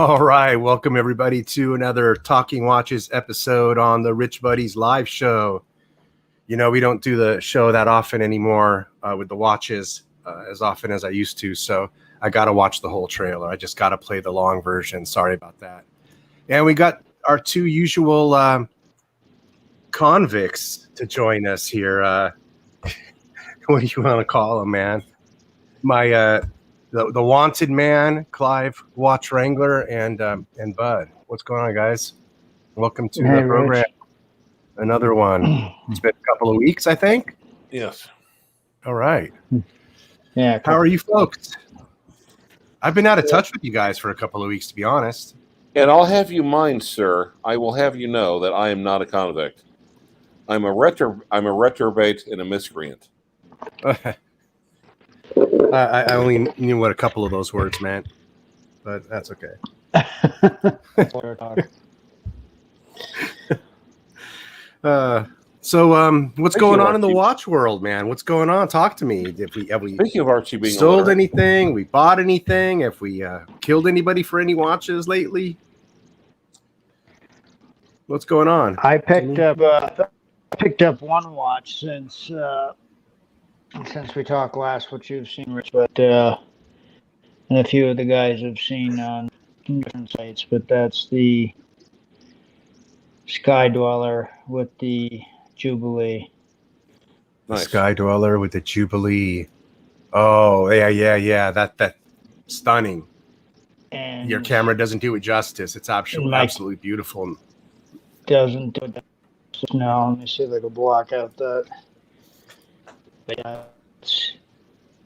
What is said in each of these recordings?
All right, welcome everybody to another Talking Watches episode on the Rich Buddies live show. You know, we don't do the show that often anymore with the watches as often as I used to, so I got to watch the whole trailer. I just got to play the long version. Sorry about that. And we got our two usual convicts to join us here. What do you want to call them, man? My the wanted man, Clyve, Watch Wrangler, and Bud. What's going on, guys? Welcome to the program. Rich. Another one. It's been a couple of weeks, I think. Yes. All right. Yeah. How are you folks? I've been out of touch with you guys for a couple of weeks, to be honest. And I'll have you mind, sir. I will have you know that I am not a convict. I'm a reprobate and a miscreant. I only knew what a couple of those words meant, but that's okay. So what's going on in the watch world, man? What's going on? Talk to me. Have we Speaking of Archie being sold anything? We bought anything? Have we killed anybody for any watches lately? What's going on? I picked up one watch since we talked last, which you've seen, Rich, but and a few of the guys have seen on different sites. But that's the Sky Dweller with the Jubilee. Nice. Sky Dweller with the Jubilee. Oh yeah. That stunning. And your camera doesn't do it justice. It's absolutely beautiful. Doesn't do it. No, let me see if I can block out that.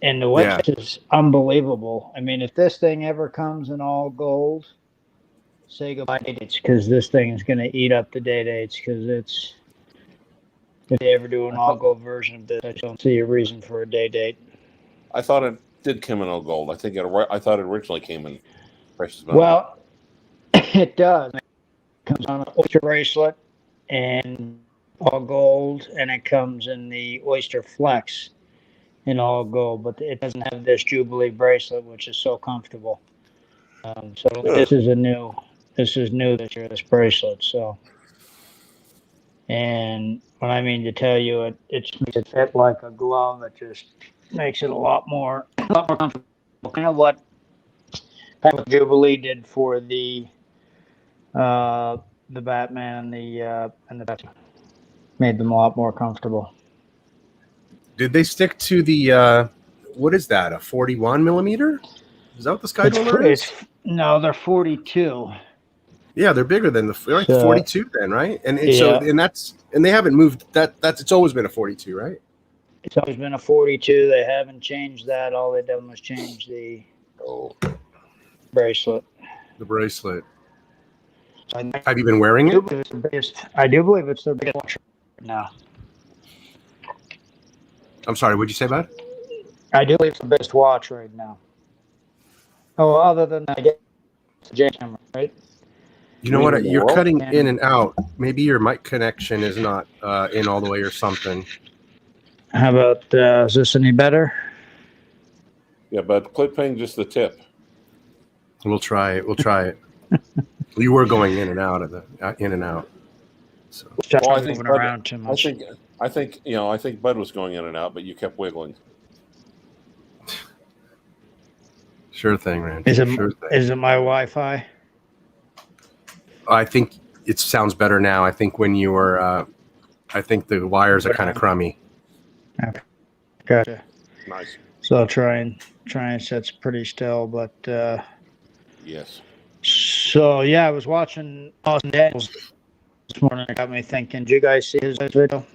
And the watch is unbelievable. I mean, if this thing ever comes in all gold, say goodbye to dates, because this thing is going to eat up the day dates. Because if they ever do an all gold version of this, I don't see a reason for a day date. I thought it did come in all gold. I thought it originally came in precious metal. Well, it does. It comes on an oyster bracelet and all gold, and it comes in the Oyster Flex in all gold, but it doesn't have this Jubilee bracelet, which is so comfortable. This is new this year, this bracelet. So, and when I mean to tell you, it makes it fit like a glove. It just makes it a lot more comfortable. Kind of what Jubilee did for the Batman and the Batman. Made them a lot more comfortable. Did they stick to the what is that? A 41 millimeter? Is that what the Sky Dweller is? No, they're 42. Yeah, they're bigger than the 42 then, right? And they haven't moved that. It's always been a 42, right? It's always been a 42. They haven't changed that. All they've done was change the bracelet. The bracelet. Have you been wearing it? I do believe it's their biggest watch right now. I'm sorry, what'd you say, bud? I do believe it's the biggest watch right now. Oh, other than I guess the James camera, right? You know mean what? in the You're world? cutting in and out. Maybe your mic connection is not in all the way or something. How about is this any better? Yeah, but quit paying just the tip. We'll try it. We'll try it. You were going in and out of the in and out. So Just Well, I not think moving Bud, around too much. I think Bud was going in and out, but you kept wiggling. sure thing, Randy. Is it Sure thing. is it my Wi-Fi? I think it sounds better now. I think when you were, I think the wires are kind of crummy. Okay. Gotcha. Nice. So I'll try and set pretty still, but Yes. so yeah, I was watching Austin Daniels this morning. It got me thinking. Did you guys see his video?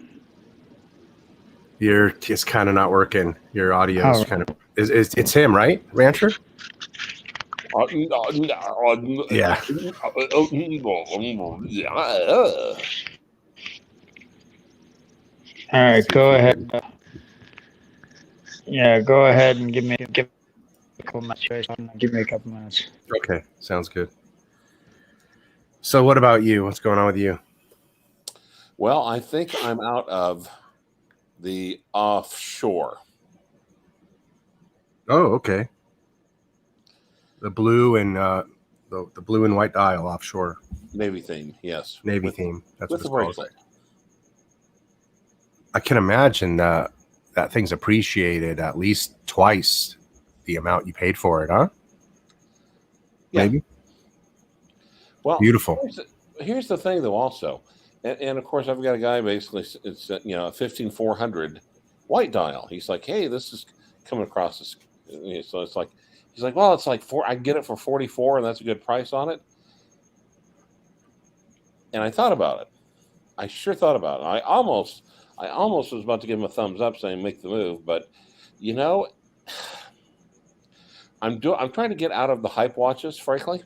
It's kind of not working. Your audio is Oh. kind of it's him, right, Rancher? Yeah. All right, go ahead. Yeah, go ahead and give me a couple minutes. Give me a couple minutes. Okay, sounds good. So, what about you? What's going on with you? Well, I think I'm out of the offshore. Oh, okay. The blue and the blue and white dial offshore Navy theme, yes. Navy theme. That's With what the it's called. bracelet. I can imagine that thing's appreciated at least twice the amount you paid for it, huh? Yeah. Maybe. Well, Beautiful. Here's the thing, though. Also, and of course, I've got a guy basically. It's a 15400 white dial. He's like, hey, this is coming across this. So it's like, he's like, well, it's like I can get it for 44, and that's a good price on it. And I thought about it. I sure thought about it. I almost was about to give him a thumbs up, saying make the move, but I'm trying to get out of the hype watches, frankly.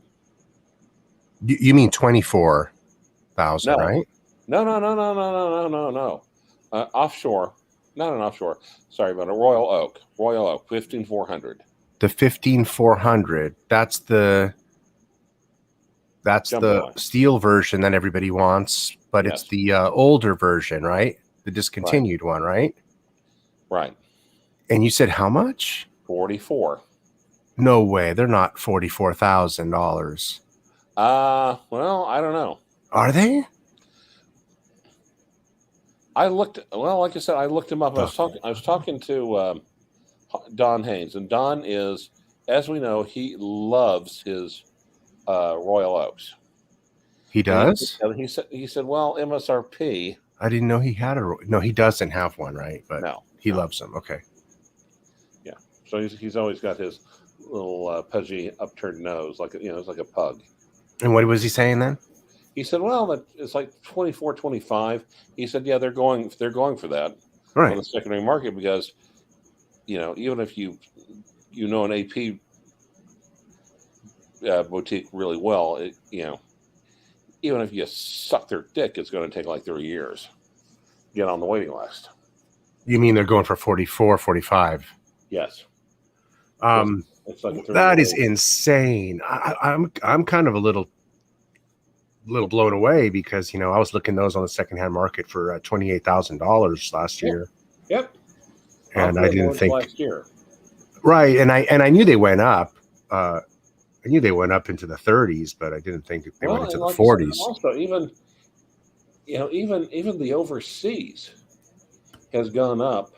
You mean 24,000, right? No. Offshore, not an offshore. Sorry about it. Royal Oak, 15400. The 15400. That's the Jumbo. steel version that everybody wants, but Yes. it's the older version, right? The discontinued one, right? Right. And you said how much? 44. No way. They're not $44,000. Well, I don't know. Are they? I looked. Well, like I said, I looked him up. I was talking to Don Haynes, and Don is, as we know, he loves his Royal Oaks. He does? And he said, well, MSRP. I didn't know he had no, he doesn't have one, right? But No, he loves them. Okay. Yeah. So he's always got his little pudgy upturned nose, like it's like a pug. And what was he saying then? He said, well, it's like 24, 25. He said, yeah, they're going for that Right. on the secondary market because, even if you know an AP boutique really well, even if you suck their dick, it's going to take like 3 years to get on the waiting list. You mean they're going for 44, 45? Yes. It's like that is insane. I'm kind of a little blown away because I was looking those on the secondhand market for $28,000 last year. Yep. And I didn't think last year. Right, and I knew they went up. I knew they went up into the 30s, but I didn't think they went into the 40s. Also, even the overseas has gone up.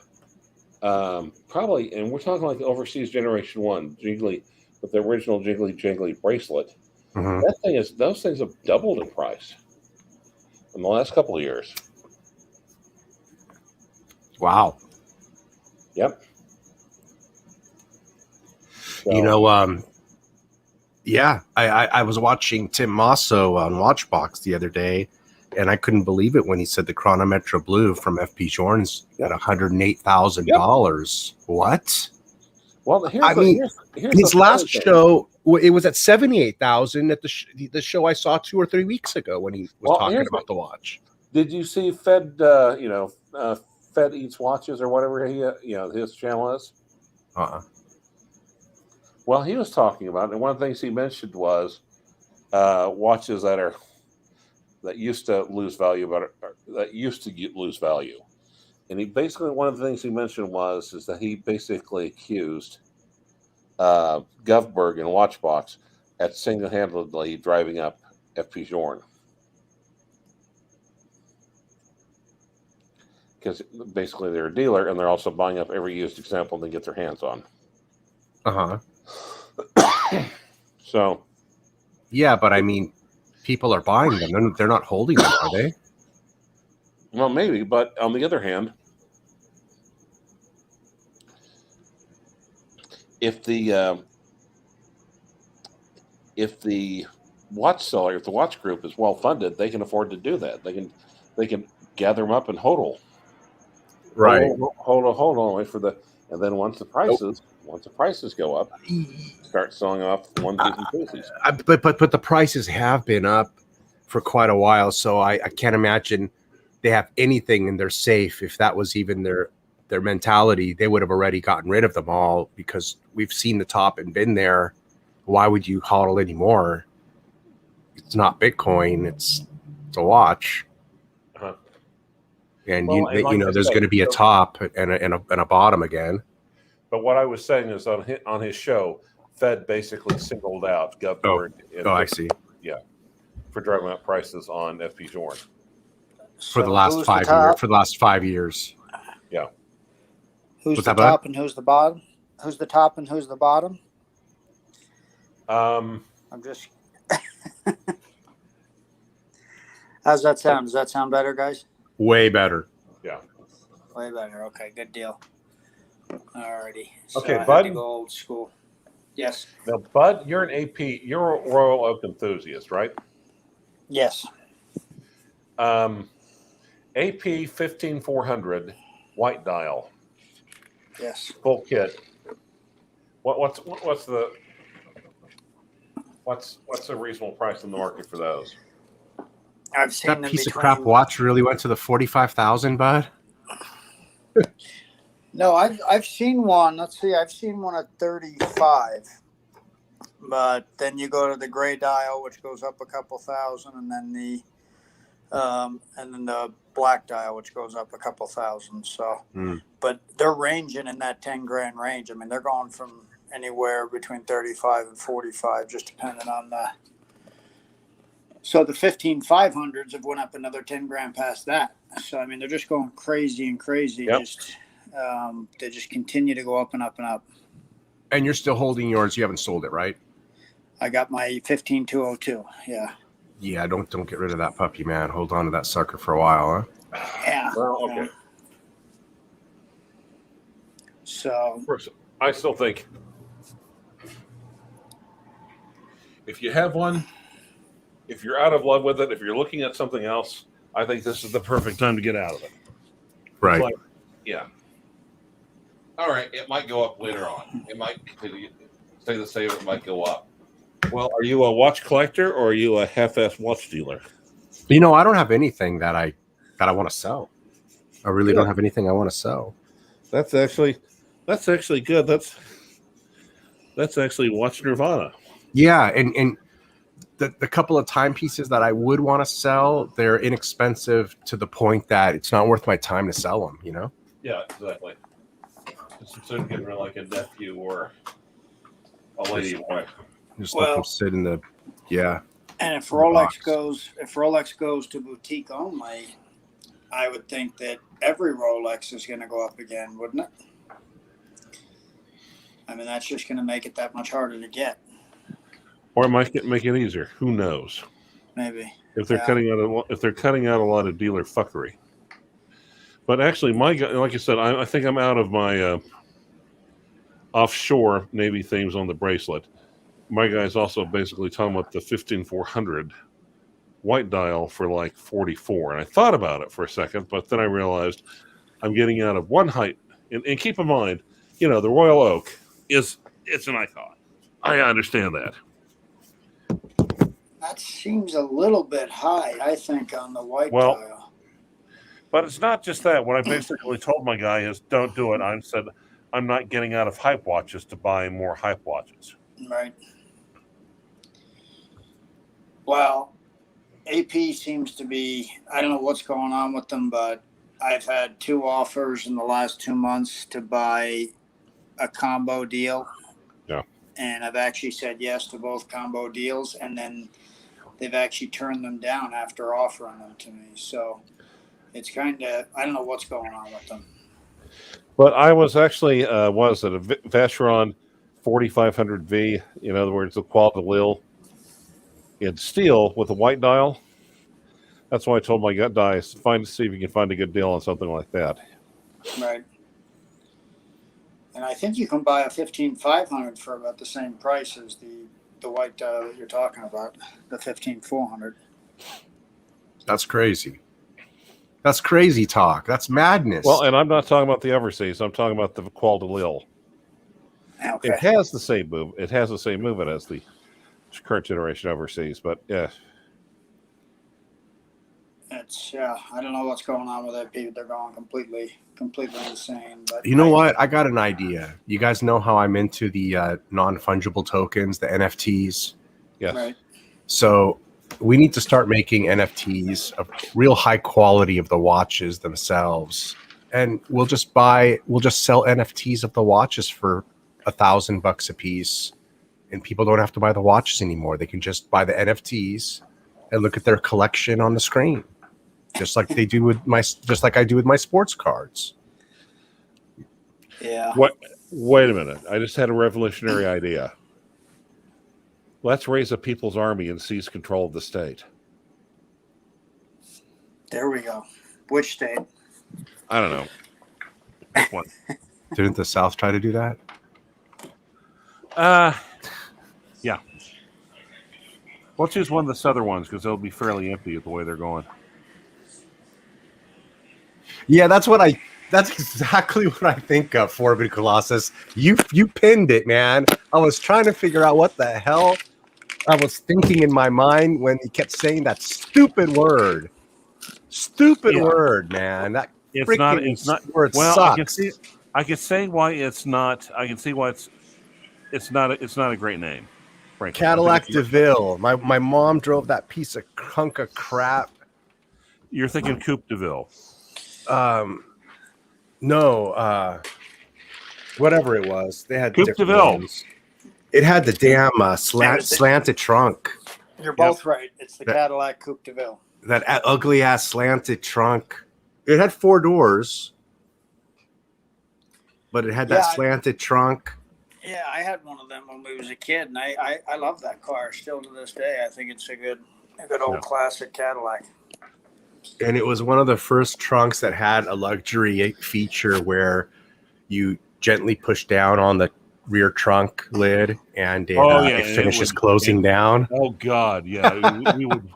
Probably, and we're talking like the overseas generation 1 Jiggly with the original Jiggly bracelet. Mm-hmm. Those things have doubled in price in the last couple of years. Wow. Yep. So, yeah, I was watching Tim Mosso on Watchbox the other day, and I couldn't believe it when he said the Chronometra Blue from FP Journe's at $108,000. What? Well, I mean, here's his the last funny thing. show, it was at 78,000 at the show I saw 2 or 3 weeks ago when he was talking about the watch. Did you see Fed? Fed Eats Watches or whatever his channel is. Well, he was talking about it, and one of the things he mentioned was watches that used to lose value, lose value. And he basically, one of the things he mentioned is that he basically accused Govberg and Watchbox at single-handedly driving up FP Journe. Because basically they're a dealer and they're also buying up every used example they get their hands on. So. Yeah, but I mean, people are buying them. They're not holding them, are they? Well, maybe, but on the other hand, if the watch seller, if the watch group is well funded, they can afford to do that. They can gather them up and hodl. Right. Hold on, wait for and then once the prices go up, start selling off onesies and twosies. But the prices have been up for quite a while, so I can't imagine they have anything in their safe. If that was even their mentality, they would have already gotten rid of them all, because we've seen the top and been there. Why would you hodl anymore? It's not Bitcoin. It's a watch. And there's going to be a top and a bottom again. But what I was saying is on his show, Fed basically singled out Govberg. I see. Yeah, for driving up prices on FP Journe for the last 5 years. For the last 5 years. Yeah. Who's the top and who's the bottom? Who's the top and who's the bottom? I'm just. How's that sound? Does that sound better, guys? Way better. Yeah. Way better. Okay, good deal. Alrighty. Okay, I Bud. had to go old school. Yes. Now, Bud, you're an AP. You're a Royal Oak enthusiast, right? Yes. AP 15400 white dial. Yes. Full kit. What's a reasonable price in the market for those? I've seen that piece of crap watch really went to the 45,000, Bud. No, I've seen one. Let's see, I've seen one at 35. But then you go to the gray dial, which goes up a couple thousand, and then the black dial, which goes up a couple thousand. So, but they're ranging in that 10 grand range. I mean, they're going from anywhere between 35 and 45, just depending on the. So the 15500s have went up another 10 grand past that. So I mean, they're just going crazy and crazy. Yep. They just continue to go up and up and up. And you're still holding yours. You haven't sold it, right? I got my 15202. Yeah. Yeah, don't get rid of that puppy, man. Hold on to that sucker for a while, huh? Yeah. Well, okay. Yeah. So I still think if you have one, if you're out of love with it, if you're looking at something else, I think this is the perfect time to get out of it. Right. Like, yeah. All right. It might go up later on. It might stay the same. It might go up. Well, are you a watch collector or are you a half-ass watch dealer? I don't have anything that I want to sell. I really don't have anything I want to sell. That's actually good. That's actually watch Nirvana. Yeah, and the couple of timepieces that I would want to sell, they're inexpensive to the point that it's not worth my time to sell them, Yeah, exactly. Just instead of getting like a nephew or a lady wife. Just let them sit in the And if Rolex goes to boutique only, I would think that every Rolex is going to go up again, wouldn't it? I mean, that's just going to make it that much harder to get. Or it might make it easier. Who knows? Maybe if they're cutting out a lot of dealer fuckery. But actually, my guy, like I said, I think I'm out of my offshore Navy themes on the bracelet. My guy's also basically talking about the 15400 white dial for like 44, and I thought about it for a second, but then I realized I'm getting out of one height. And keep in mind, the Royal Oak it's an icon. I understand that. That seems a little bit high, I think, on the white Well, dial. but it's not just that. What I basically told my guy is, don't do it. I said, I'm not getting out of hype watches to buy more hype watches. Right. Well, AP seems to be, I don't know what's going on with them, but I've had 2 offers in the last 2 months to buy a combo deal. Yeah. And I've actually said yes to both combo deals, and then they've actually turned them down after offering them to me. So it's kind of, I don't know what's going on with them. But I was actually, was it a Vacheron 4500V? In other words, the quality Lille in steel with a white dial. That's why I told my gut guy, see if you can find a good deal on something like that. Right. And I think you can buy a 15500 for about the same price as the white dial that you're talking about, the 15400. That's crazy. That's crazy talk. That's madness. Well, and I'm not talking about the overseas. I'm talking about the quality Lille. Okay. It has the same move. It has the same movement as the current generation overseas, but yeah. It's I don't know what's going on with that. People, they're going completely insane. But you know what? I got an idea. You guys know how I'm into the non-fungible tokens, the NFTs. Yes. Right. So we need to start making NFTs of real high quality of the watches themselves, and we'll just sell NFTs of the watches for $1,000 a piece, and people don't have to buy the watches anymore. They can just buy the NFTs and look at their collection on the screen, just like I do with my sports cards. Yeah. Wait a minute. I just had a revolutionary idea. Let's raise a people's army and seize control of the state. There we go. Which state? I don't know. Pick one. Didn't the South try to do that? Yeah. We'll choose one of the southern ones because they'll be fairly empty at the way they're going. Yeah, that's exactly what I think of, Forbid Colossus. You pinned it, man. I was trying to figure out what the hell I was thinking in my mind when he kept saying that stupid word. Stupid word, man. That It's not word well, sucks. I can say why it's not. I can see why it's not a great name. Frankly. Cadillac DeVille. My mom drove that piece of hunk of crap. You're thinking Coupe DeVille. No, whatever it was. They had Coupe different DeVille. names. It had the damn slanted trunk. You're both right. It's the Cadillac Coupe DeVille. That ugly ass slanted trunk. It had 4 doors, but it had that slanted trunk. Yeah, I had one of them when we was a kid, and I love that car still to this day. I think it's a good old classic Cadillac. And it was one of the first trunks that had a luxury feature where you gently push down on the rear trunk lid and it finishes closing down. Oh God, yeah. we would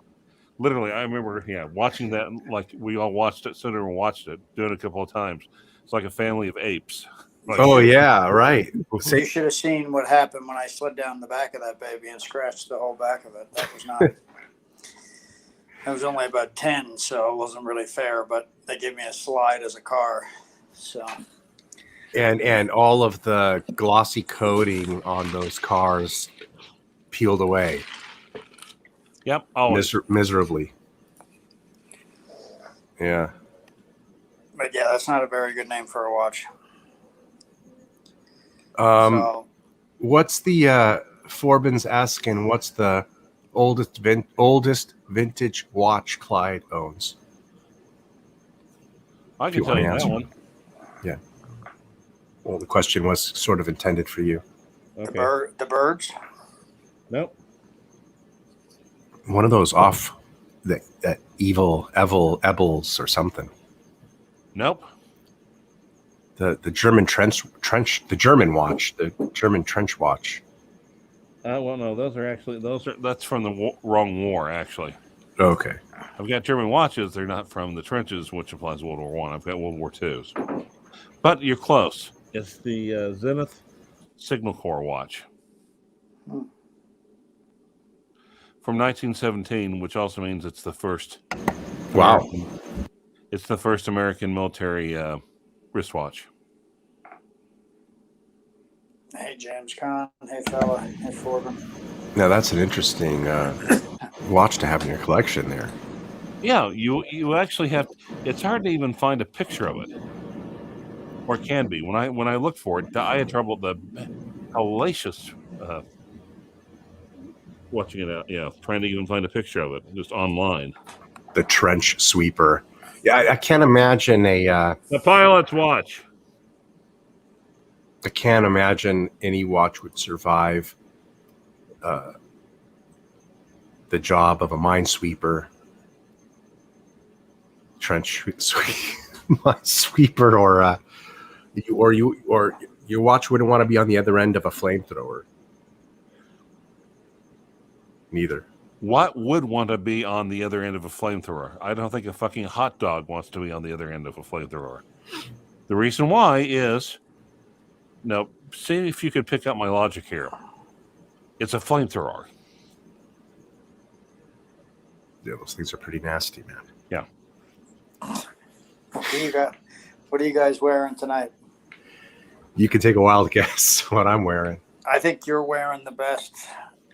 literally. I remember, watching that. Like we all watched it. Senator watched it, doing it a couple of times. It's like a family of apes. Like, oh yeah, right. You should have seen what happened when I slid down the back of that baby and scratched the whole back of it. That was not. I was only about 10, so it wasn't really fair. But they gave me a slide as a car, so. And all of the glossy coating on those cars peeled away. Yep, miserably. Yeah. But yeah, that's not a very good name for a watch. What's the Forbin's asking? What's the oldest vintage watch Clyde owns? I can tell you that one. Yeah. Well, the question was sort of intended for you. Okay. The birds? Nope. One of those off that evil Ebels or something. Nope. The German trench the German watch, the German trench watch. Well, no, that's from the wrong war, actually. Okay. I've got German watches. They're not from the trenches, which applies to World War I. I've got World War II's. But you're close. It's the Zenith Signal Corps watch. Hmm. From 1917, which also means it's the first. Wow. It's the first American military wristwatch. Hey, James Caan. Hey, fella. Hey, Forbin. Now that's an interesting watch to have in your collection there. Yeah, you actually have. It's hard to even find a picture of it, or it can be. When I looked for it, I had trouble. The hellacious watching it out. Yeah, trying to even find a picture of it just online. The trench sweeper. Yeah, I can't imagine The pilot's watch. I can't imagine any watch would survive the job of a minesweeper, trench minesweeper, or your watch wouldn't want to be on the other end of a flamethrower. Neither. What would want to be on the other end of a flamethrower? I don't think a fucking hot dog wants to be on the other end of a flamethrower. The reason why is, now, see if you could pick up my logic here. It's a flamethrower. Yeah, those things are pretty nasty, man. Yeah. What are you guys wearing tonight? You can take a wild guess what I'm wearing. I think you're wearing the best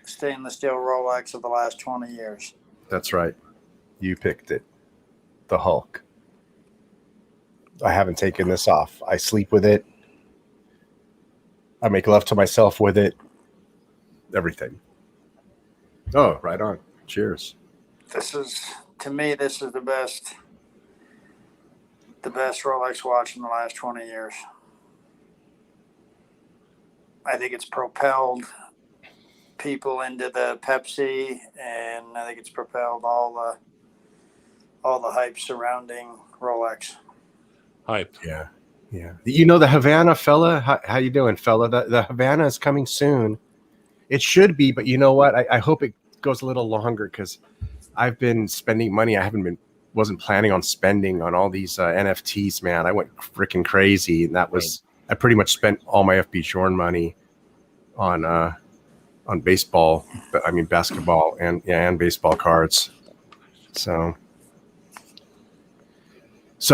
stainless steel Rolex of the last 20 years. That's right. You picked it. The Hulk. I haven't taken this off. I sleep with it. I make love to myself with it. Everything. Oh, right on. Cheers. To me, this is the best Rolex watch in the last 20 years. I think it's propelled people into the Pepsi, and I think it's propelled all the hype surrounding Rolex. Hype. Yeah. Yeah. You know the Havana, fella? How you doing, fella? The Havana is coming soon. It should be, but you know what? I hope it goes a little longer because I've been spending money wasn't planning on spending on all these NFTs, man. I went freaking crazy, and I pretty much spent all my FB Shorn money on baseball. I mean basketball and baseball cards. So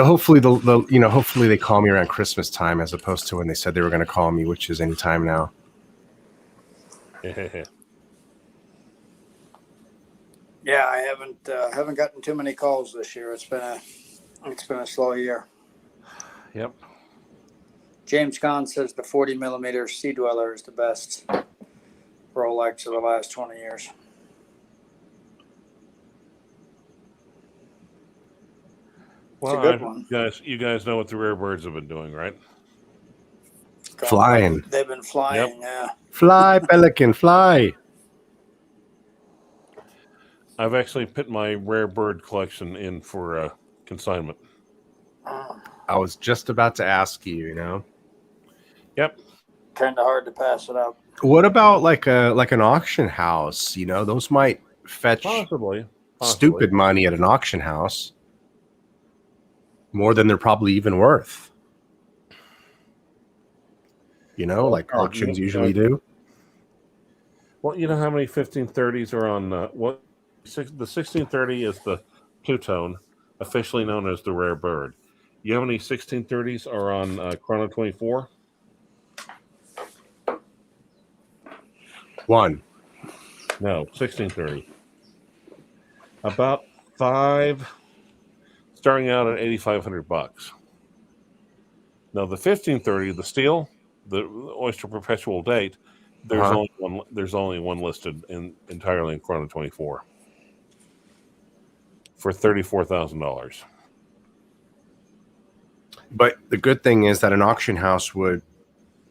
hopefully hopefully they call me around Christmas time as opposed to when they said they were going to call me, which is any time now. Yeah, I haven't gotten too many calls this year. It's been a slow year. Yep. James Caan says the 40 millimeter Sea Dweller is the best Rolex of the last 20 years. Well, it's a good one. You guys know what the rare birds have been doing, right? Flying. They've been flying. Yep. Yeah. Fly, pelican, fly. I've actually put my rare bird collection in for consignment. I was just about to ask you, Yep. Kind of hard to pass it up. What about like an auction house? Those might fetch Possibly. stupid money at an auction house. More than they're probably even worth. Like auctions usually do. Well, you know how many 1530s are on what? The 1630 is the Plutone, officially known as the rare bird. You know how many 1630s are on Chrono 24? One. No, 1630. About 5, starting out at $8,500. Now the 1530, the steel, the Oyster Perpetual Date, there's only one listed entirely in Chrono 24 for $34,000. But the good thing is that an auction house would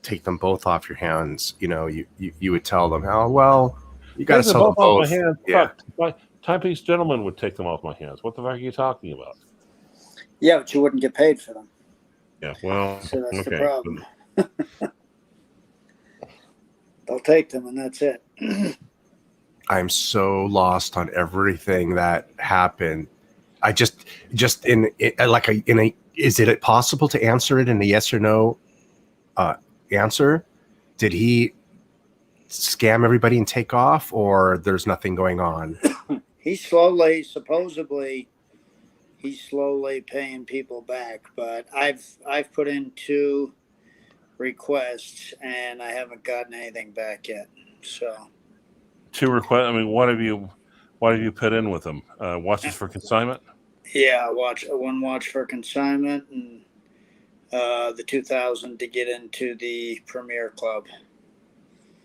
take them both off your hands. You would tell them, "Oh, well, you got to sell them both." Off my hands. Yeah. My timepiece gentleman would take them off my hands. What the fuck are you talking about? Yeah, but you wouldn't get paid for them. Yeah, well, So that's okay. the problem. They'll take them, and that's it. I'm so lost on everything that happened. I is it possible to answer it in a yes or no answer? did he scam everybody and take off, or there's nothing going on? He's supposedly slowly paying people back, but I've put in 2 requests and I haven't gotten anything back yet. So 2 requests. I mean, what have you put in with them? Watches for consignment. yeah, one watch for consignment and the 2,000 to get into the Premier Club.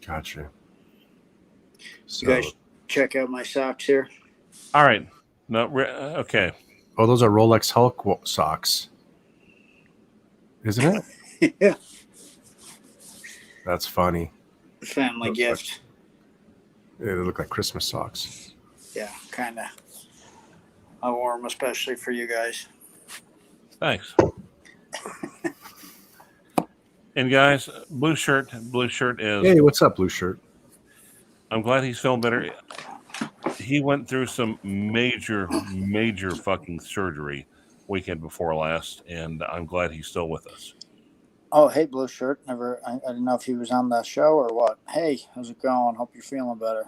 Gotcha. So, You guys check out my socks here. All right. No. Okay. oh, those are Rolex Hulk socks, isn't it? Yeah, That's funny. family Looks gift. They look like Christmas socks. Yeah, kind of. I wore them especially for you guys. Thanks. And guys, blue shirt is. Hey, what's up, blue shirt? I'm glad he's feeling better. He went through some major fucking surgery weekend before last, and I'm glad he's still with us. Oh, hey, blue shirt. I didn't know if he was on the show or what. Hey, how's it going? Hope you're feeling better.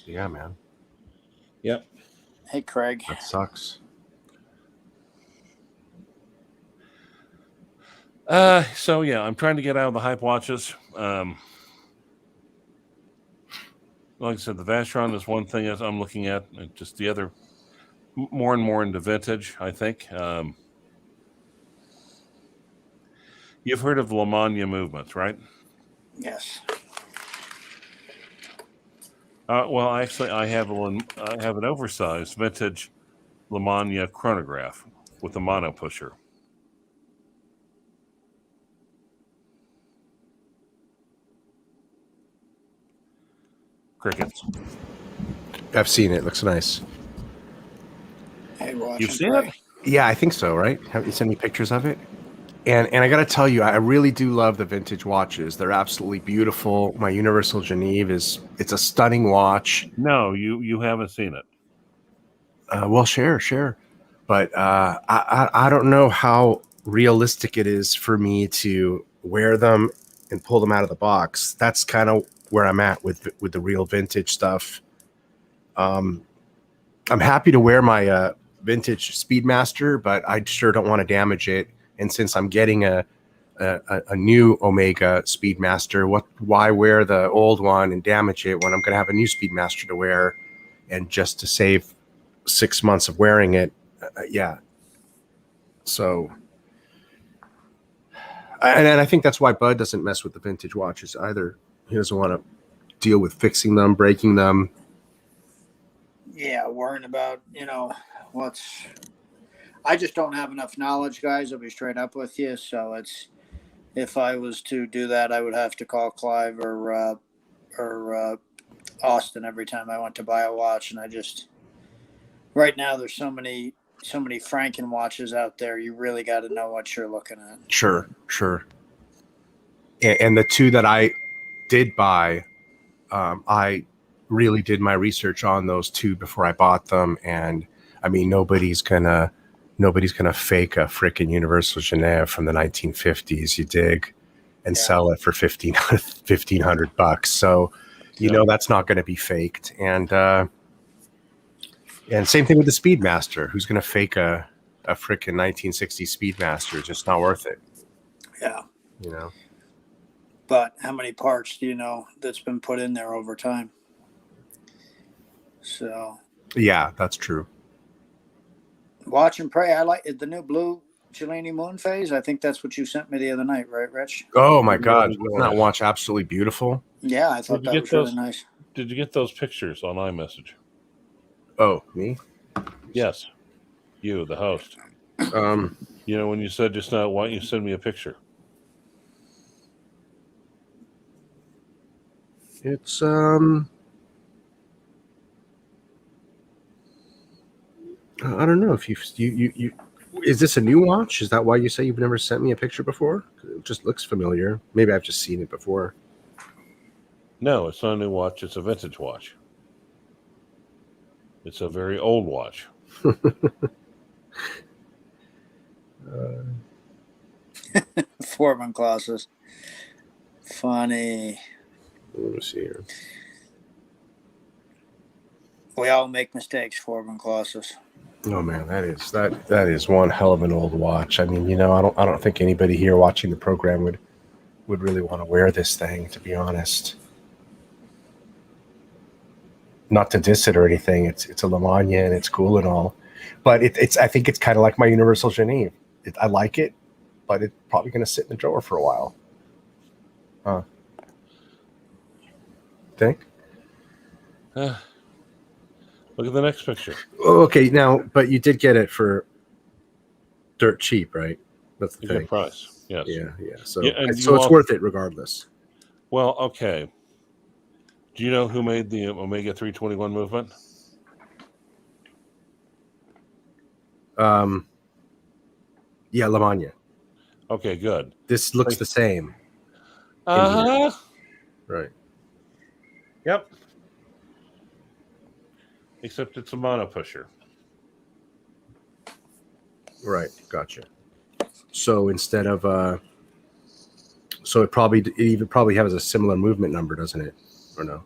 Yeah, man. Yep. Hey, Craig. That sucks. So yeah, I'm trying to get out of the hype watches. Like I said, the Vacheron is one thing as I'm looking at. Just the other, more and more into vintage, I think. You've heard of Lamagna movements, right? Yes. Well, actually, I have an oversized vintage Lamagna chronograph with a mono pusher. Crickets. I've seen it. Looks nice. Hey, watching. You've seen Craig. it? Yeah, I think so, right? Have you sent me pictures of it? And I got to tell you, I really do love the vintage watches. They're absolutely beautiful. My Universal Geneve it's a stunning watch. No, you haven't seen it. Well, share. But I don't know how realistic it is for me to wear them and pull them out of the box. That's kind of where I'm at with the real vintage stuff. I'm happy to wear my vintage Speedmaster, but I sure don't want to damage it. And since I'm getting a new Omega Speedmaster, why wear the old one and damage it when I'm going to have a new Speedmaster to wear? And just to save 6 months of wearing it, yeah. So, and I think that's why Bud doesn't mess with the vintage watches either. He doesn't want to deal with fixing them, breaking them. Yeah, worrying about, I just don't have enough knowledge, guys. I'll be straight up with you. So if I was to do that, I would have to call Clyve or Austin every time I went to buy a watch. And right now there's so many Franken watches out there. You really got to know what you're looking at. Sure. And the 2 that I did buy, I really did my research on those 2 before I bought them. And I mean, nobody's gonna fake a frickin' Universal Genève from the 1950s, you dig, and sell it for $1,500. So, you know, that's not going to be faked. And same thing with the Speedmaster. Who's going to fake a frickin' 1960s Speedmaster? It's just not worth it. Yeah. You know. But how many parts do you know that's been put in there over time? So. Yeah, that's true. Watch and pray. I like the new blue Cellini moon phase. I think that's what you sent me the other night, right, Rich? Oh my God, isn't that watch absolutely beautiful? Yeah, I thought that was really nice. Did you get those pictures on iMessage? Oh, me? Yes, you, the host. When you said just now, why don't you send me a picture? It's I don't know if you is this a new watch? Is that why you say you've never sent me a picture before? It just looks familiar. Maybe I've just seen it before. No, it's not a new watch. It's a vintage watch. It's a very old watch. Foreman classes. Funny. Let me see here. We all make mistakes, Forbin Colossus. Oh man, that is one hell of an old watch. I mean, I don't think anybody here watching the program would really want to wear this thing, to be honest. Not to diss it or anything. It's a Lamagna and it's cool and all, but it's I think it's kind of like my Universal Genève. I like it, but it's probably going to sit in the drawer for a while. Huh? Think? Look at the next picture. Okay, now, but you did get it for dirt cheap, right? That's the A good thing. price. Yes. Yeah. So, Yeah, and so it's worth it regardless. Well, okay. Do you know who made the Omega 321 movement? Yeah, Lamagna. Okay, good. This looks the same. Uh-huh. Right. Yep. Except it's a mono pusher. Right. Gotcha. So instead of so it even probably has a similar movement number, doesn't it? Or no?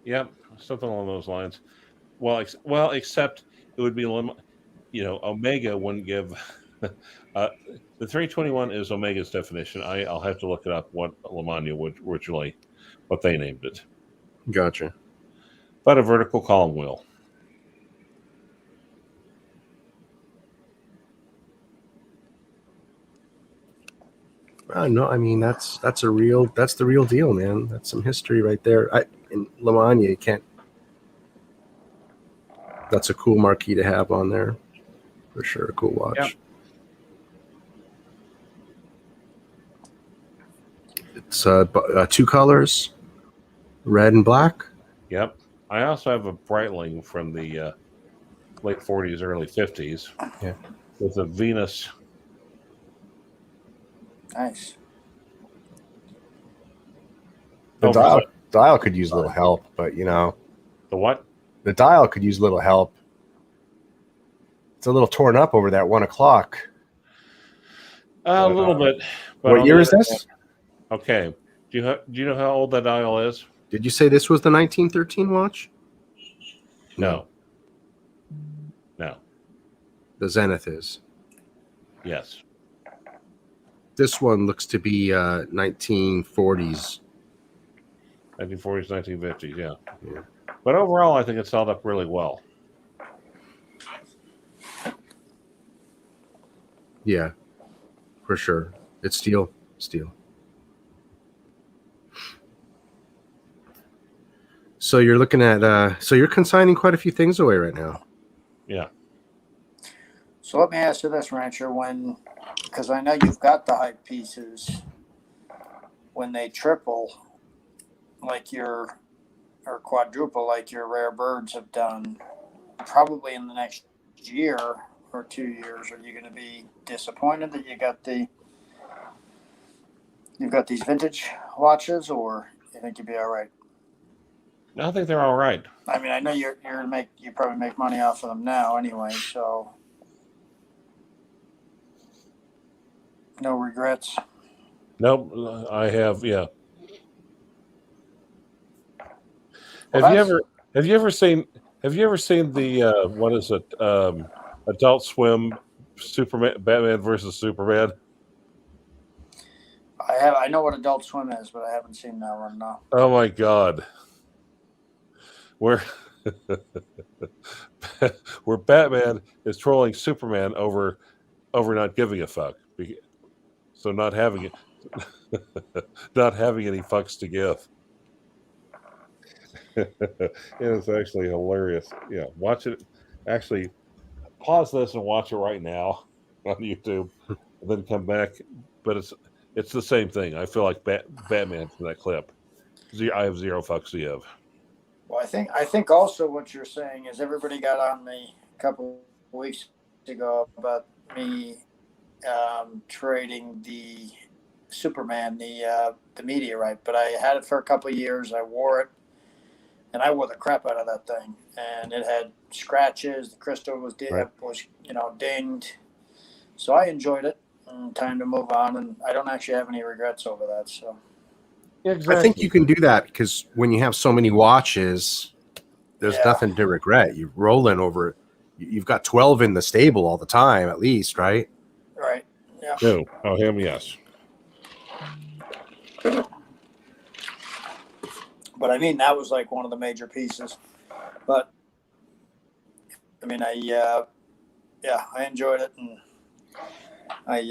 Yep, something along those lines. Well, except it would be, Omega wouldn't give. The 321 is Omega's definition. I'll have to look it up. What Lamagna would originally, what they named it. Gotcha. But a vertical column wheel. No, I mean that's the real deal, man. That's some history right there. In Lamagna, you can't. That's a cool marquee to have on there, for sure. A cool watch. Yep. It's two colors, red and black. Yep. I also have a Breitling from the late 40s, early 50s. Yeah. With a Venus. Nice. The dial could use a little help, but The what? the dial could use a little help. It's a little torn up over that 1 o'clock. A little bit. But What year is this? Okay. Do you know how old that dial is? Did you say this was the 1913 watch? No. The Zenith is. Yes. This one looks to be 1940s. 1940s, 1950s, yeah. Yeah. But overall, I think it's held up really well. Yeah, for sure. It's steel. So you're looking at so you're consigning quite a few things away right now. Yeah. So let me ask you this, Rancher, because I know you've got the hype pieces, when they triple or quadruple like your rare birds have done, probably in the next year or 2 years, are you going to be disappointed that you've got these vintage watches, or you think you'll be all right? I think they're all right. I mean, I know you probably make money off of them now anyway, so no regrets. Nope, I have. Yeah. Well, Have you ever seen the what is it? Adult Swim Batman versus Superman? I know what Adult Swim is, but I haven't seen that one. No. Oh my God. Where Batman is trolling Superman over not giving a fuck. So not having it, not having any fucks to give. It is actually hilarious. Yeah, watch it. Actually, pause this and watch it right now on YouTube, and then come back. But it's the same thing. I feel like Batman from that clip. I have zero fucks to give. Well, I think also what you're saying is everybody got on me a couple of weeks ago about me trading the Superman, the meteorite, but I had it for a couple of years. I wore it, and I wore the crap out of that thing, and it had scratches. The crystal was dinged, so I enjoyed it. And time to move on, and I don't actually have any regrets over that. So Exactly. I think you can do that because when you have so many watches, there's nothing to regret. You're rolling over. You've got 12 in the stable all the time, at least, right? Right. Yeah. No. Oh, him, yes. But I mean, that was like one of the major pieces. But I mean, I enjoyed it, and I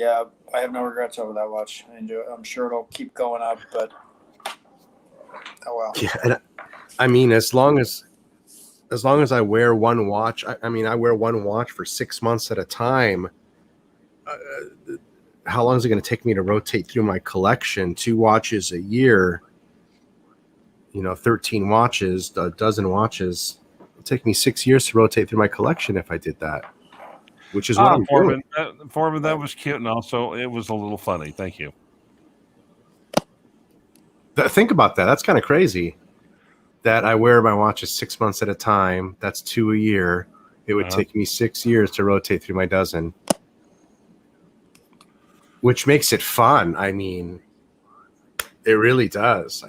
have no regrets over that watch. I enjoy it. I'm sure it'll keep going up, but oh well. Yeah, and I mean, as long as I wear one watch, I mean, I wear one watch for 6 months at a time. How long is it going to take me to rotate through my collection? 2 watches a year, 13 watches, a dozen watches. It'll take me 6 years to rotate through my collection if I did that, which is what I'm doing. Foreman, that was cute, and also it was a little funny. Thank you. Think about that. That's kind of crazy that I wear my watches 6 months at a time. That's 2 a year. It would take me 6 years to rotate through my dozen, which makes it fun. I mean, it really does.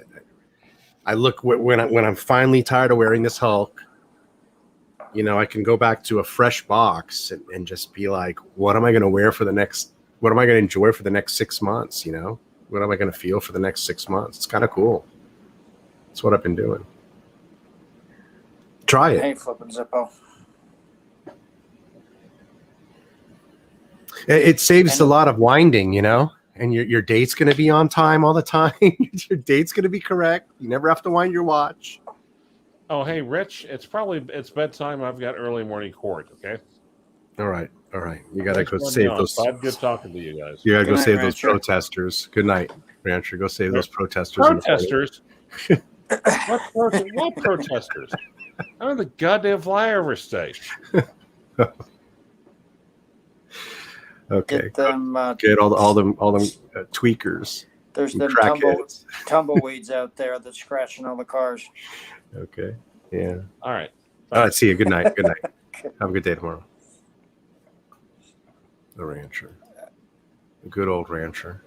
I look when I'm finally tired of wearing this Hulk, I can go back to a fresh box and just be like, what am I going to wear for the next? What am I going to enjoy for the next 6 months? What am I going to feel for the next 6 months? It's kind of cool. That's what I've been doing. Try it. Hey, flipping Zippo. It saves a lot of winding, and your date's going to be on time all the time. Your date's going to be correct. You never have to wind your watch. Oh, hey, Rich, it's bedtime. I've got early morning court, okay? All right. You got to go save those. Good talking to you guys. You got to go save those Rancher. protesters. Good night, Rancher. Go save those protesters. Protesters? What protesters? I'm in the goddamn flyover state. Okay. Get them. Get all them tweakers. There's them crackheads. tumbleweeds out there that's scratching all the cars. Okay. Yeah. All right. See you. Good night. Good night. Have a good day tomorrow. The Rancher. The good old Rancher.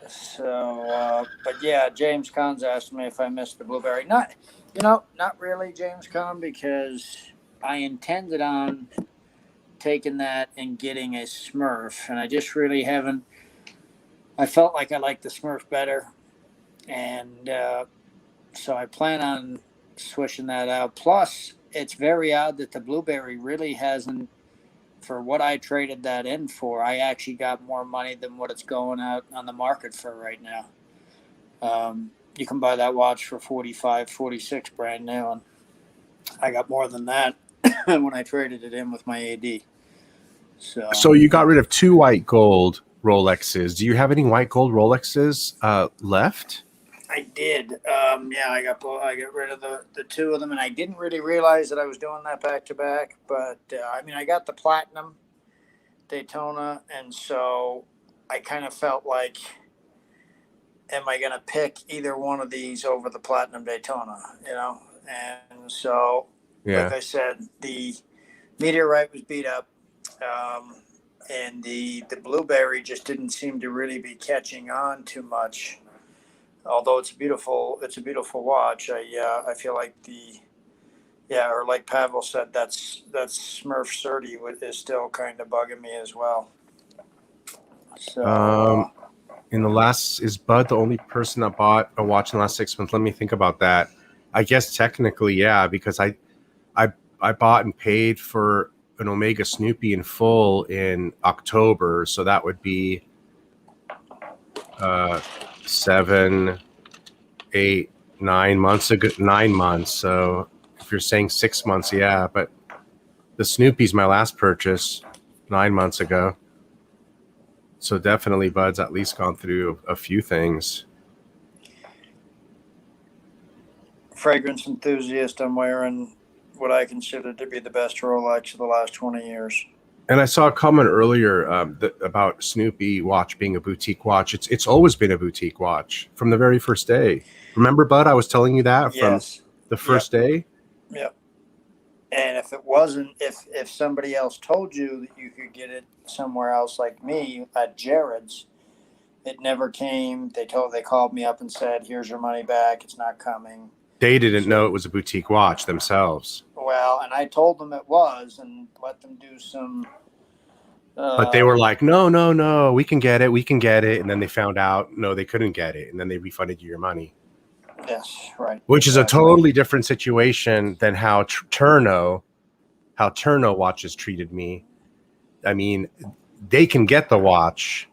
So, but yeah, James Cahn's asked me if I missed the blueberry. Not really, James Cahn, because I intended on taking that and getting a Smurf, and I just really haven't. I felt like I liked the Smurf better, and so I plan on switching that out. Plus, it's very odd that the blueberry really hasn't. For what I traded that in for, I actually got more money than what it's going out on the market for right now. You can buy that watch for 45, 46 brand new, and I got more than that when I traded it in with my AD. So you got rid of 2 white gold Rolexes. Do you have any white gold Rolexes left? I did. I got rid of the 2 of them, and I didn't really realize that I was doing that back to back. But I got the platinum Daytona, and so I kind of felt like, am I going to pick either one of these over the platinum Daytona? And so, like I said, the Meteorite was beat up, and the blueberry just didn't seem to really be catching on too much. Although it's a beautiful watch, I feel like or like Pavel said, that Smurf Surdy is still kind of bugging me as well. So, is Bud the only person that bought a watch in the last 6 months? Let me think about that. I guess technically, yeah, because I bought and paid for an Omega Snoopy in full in October, so that would be 7, 8, 9 months ago. 9 months. So if you're saying 6 months, yeah. But the Snoopy's my last purchase 9 months ago. So definitely, Bud's at least gone through a few things. Fragrance enthusiast, I'm wearing what I consider to be the best Rolex of the last 20 years. And I saw a comment earlier about Snoopy watch being a boutique watch. It's always been a boutique watch from the very first day. Remember, Bud, I was telling you that from the first day? Yep. And if it wasn't, if somebody else told you that you could get it somewhere else like me at Jared's, It never came. They called me up and said, "Here's your money back. It's not coming." They didn't know it was a boutique watch themselves. Well, and I told them it was, and let them do some. But they were like, no, we can get it. And then they found out, no, they couldn't get it. And then they refunded you your money. Yes, right. Which is a totally different situation than how Turno watches treated me. I mean, they can get the watch,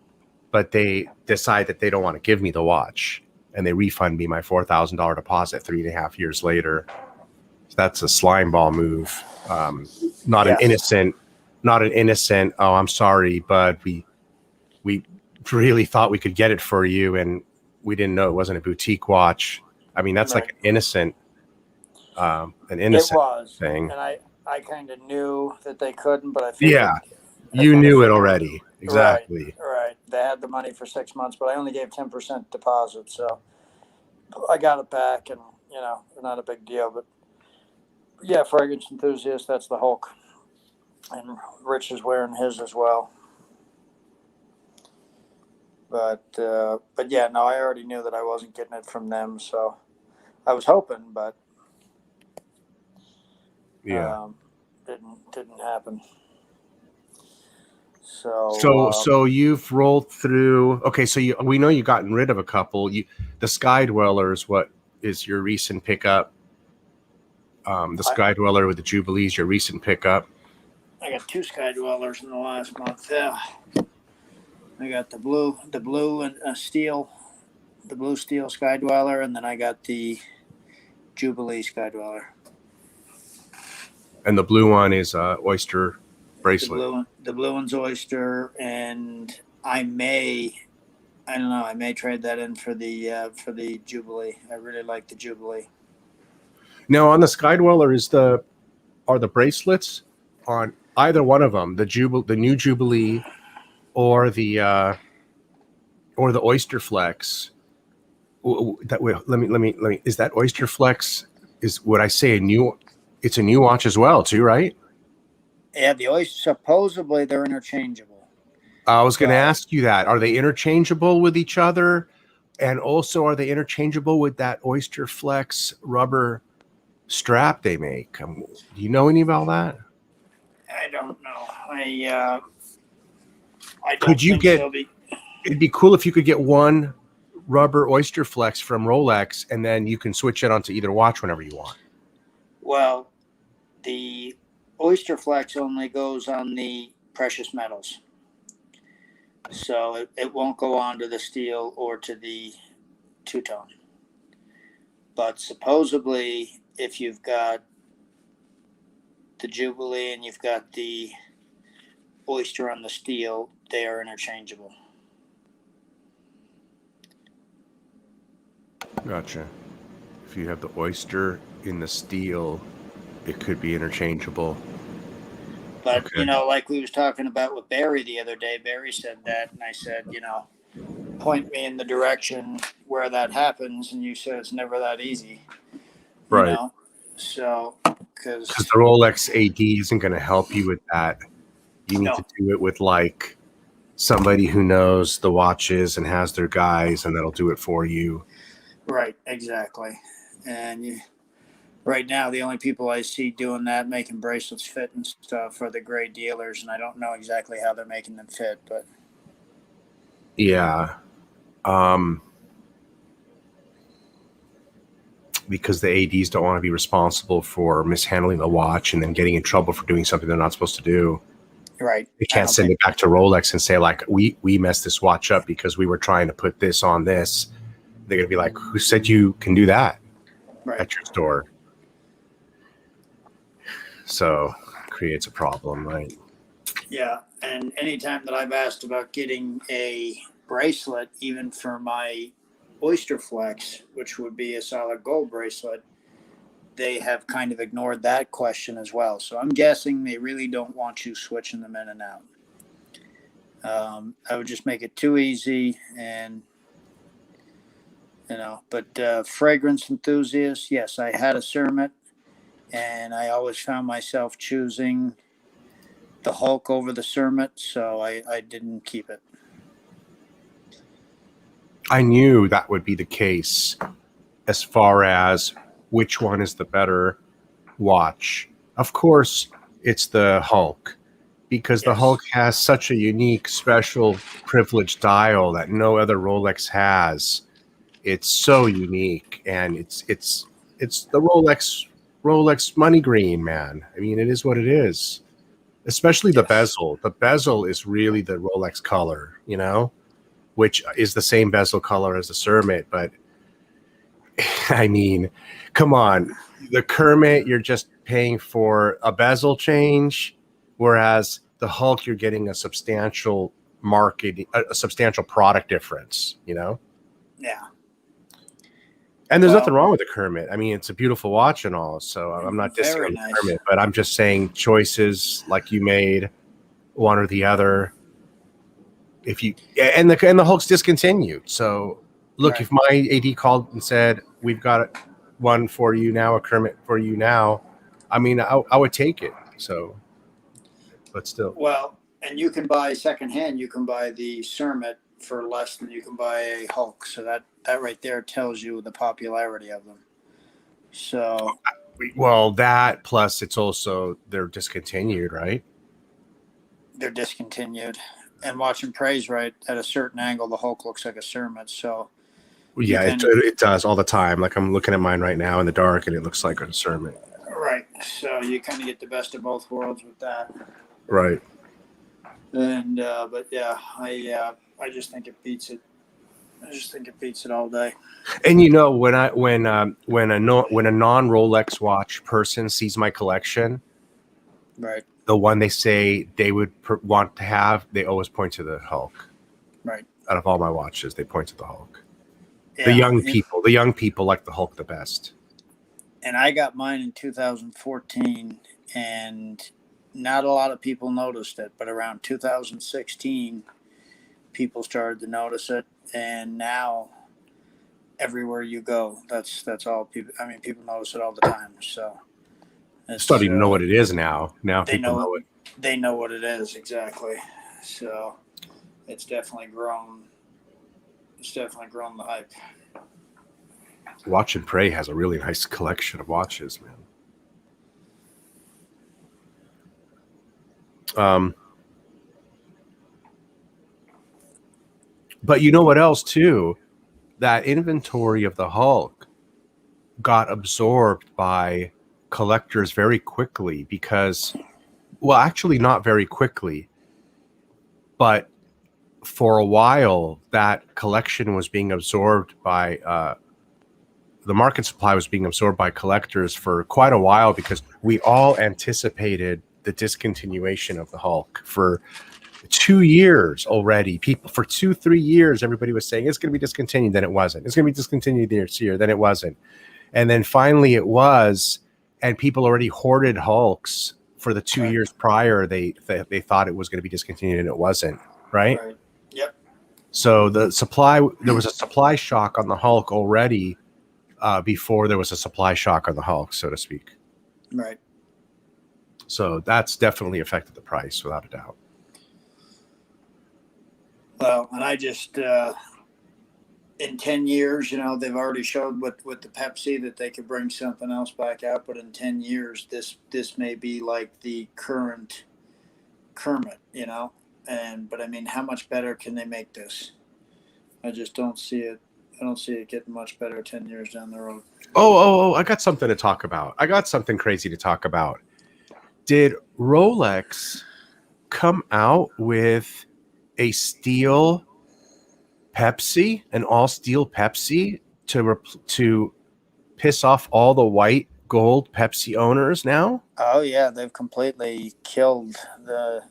but they decide that they don't want to give me the watch. And they refund me my $4,000 deposit 3.5 years later. So that's a slime ball move. Not an innocent, oh, I'm sorry, but we really thought we could get it for you, and we didn't know it wasn't a boutique watch. I mean, that's like an innocent it was thing. And I kind of knew that they couldn't, but I figured, you knew it already. Exactly. Right. They had the money for 6 months, but I only gave 10% deposit, so I got it back, and not a big deal. But yeah, fragrance enthusiast, that's the Hulk, and Rich is wearing his as well. But yeah, no, I already knew that I wasn't getting it from them, so I was hoping, but didn't happen. So you've rolled through. Okay, so we know you've gotten rid of a couple. The Sky Dwellers, what is your recent pickup? The Sky Dweller with the Jubilees, your recent pickup. I got 2 Sky Dwellers in the last month. Yeah. I got the blue and steel, the blue steel Sky Dweller, and then I got the Jubilee Sky Dweller. And the blue one is oyster bracelet. The blue one's oyster, and I may trade that in for the Jubilee. I really like the Jubilee. Now on the Sky Dweller are the bracelets on either one of them, the new Jubilee or the Oyster Flex. Let me. Is that Oyster Flex? Would I say it's a new watch as well, too, right? Yeah, the Oyster. Supposedly they're interchangeable. I was going to ask you that. Are they interchangeable with each other? And also, are they interchangeable with that Oyster Flex rubber strap they make? Do you know any about that? I don't know. I don't could you think get? so. It'd be cool if you could get one rubber Oyster Flex from Rolex, and then you can switch it onto either watch whenever you want. Well, the Oyster Flex only goes on the precious metals, so it won't go on to the steel or to the two-tone. But supposedly, if you've got the Jubilee and you've got the Oyster on the steel, they are interchangeable. Gotcha. If you have the Oyster in the steel, it could be interchangeable. But, like we was talking about with Barry the other day, Barry said that, and I said, point me in the direction where that happens, and you said it's never that easy. Right. So, because the Rolex AD isn't going to help you with that. You need to do it with like somebody who knows the watches and has their guys, and that'll do it for you. Right, exactly. And right now, the only people I see doing that, making bracelets fit and stuff, are the gray dealers, and I don't know exactly how they're making them fit, but yeah, because the ADs don't want to be responsible for mishandling the watch and then getting in trouble for doing something they're not supposed to do. Right. They can't send it back to Rolex and say, like, we messed this watch up because we were trying to put this on this. They're going to be like, who said you can do that at your store? So it creates a problem, right? Yeah. And anytime that I've asked about getting a bracelet, even for my Oyster Flex, which would be a solid gold bracelet, they have kind of ignored that question as well. So I'm guessing they really don't want you switching them in and out. I would just make it too easy, and but fragrance enthusiast, yes, I had a Cermet, and I always found myself choosing the Hulk over the Cermet, so I didn't keep it. I knew that would be the case as far as which one is the better watch. Of course, it's the Hulk, because the Yes. Hulk has such a unique, special, privileged dial that no other Rolex has. It's so unique, and it's the Rolex money green, man. I mean, it is what it is. Especially the bezel. The bezel is really the Rolex color, you know, which is the same bezel color as the Cermet. But I mean, come on, the Kermit, you're just paying for a bezel change, whereas the Hulk, you're getting a substantial a substantial product difference, you know? Yeah. And there's Well, nothing wrong with the Kermit. I mean, it's a beautiful watch and all, so I'm not dissing very on the nice. Kermit, but I'm just saying choices like you made, one or the other. If you and the Hulk's discontinued, so look, Right. if my AD called and said we've got one for you now, a Kermit for you now, I mean, I would take it. So, but still, Well, and you can buy secondhand. You can buy the Cermet for less than you can buy a Hulk. So that right there tells you the popularity of them. So well, that plus it's also they're discontinued, right? they're discontinued. And watch and praise right at a certain angle, the Hulk looks like a Cermet. So Yeah, can, it does all the time. Like I'm looking at mine right now in the dark, and it looks like a Cermet. right. So you kind of get the best of both worlds with that. Right. And but yeah, I just think it beats it. I just think it beats it all day. And you know, when a non Rolex watch person sees my collection, Right. the one they say they would want to have, they always point to the Hulk. Right. Out of all my watches, they point to the Hulk. Yeah. The young people like the Hulk the best. And I got mine in 2014, and not a lot of people noticed it, but around 2016, people started to notice it, and now everywhere you go, that's all people. I mean, people notice it all the time. So it's Starting to know what it is now. Now they people know it. They know what it is exactly. So it's definitely grown. It's definitely grown the hype. Watch and Pray has a really nice collection of watches, man. But you know what else too? That inventory of the Hulk got absorbed by collectors very quickly because, well, actually not very quickly, but for a while that collection was being absorbed by the market supply was being absorbed by collectors for quite a while because we all anticipated the discontinuation of the Hulk for 2 years already. People for 2-3 years, everybody was saying it's going to be discontinued. Then it wasn't. It's going to be discontinued this year. Then it wasn't. And then finally it was. And people already hoarded Hulks for the 2 years prior. They thought it was going to be discontinued and it wasn't. Right. Yep. So there was a supply shock on the Hulk already before there was a supply shock on the Hulk, so to speak. Right. So that's definitely affected the price without a doubt. Well, and I just in 10 years, they've already showed with the Pepsi that they could bring something else back out, but in 10 years, this may be like the current Kermit, but I mean, how much better can they make this? I just don't see it. I don't see it getting much better 10 years down the road. Oh, I got something to talk about. I got something crazy to talk about. Did Rolex come out with a steel Pepsi, an all steel Pepsi to piss off all the white gold Pepsi owners now? Oh yeah, they've completely killed the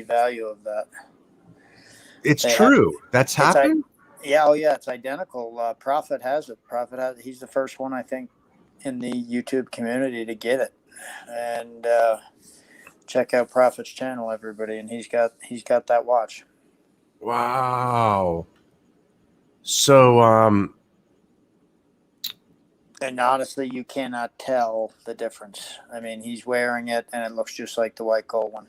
value of that. It's true. That's happened. It's identical. Prophet has it. He's the first one I think in the YouTube community to get it. And check out Prophet's channel, everybody, and he's got that watch. Wow. So and honestly, you cannot tell the difference. I mean, he's wearing it and it looks just like the white gold one.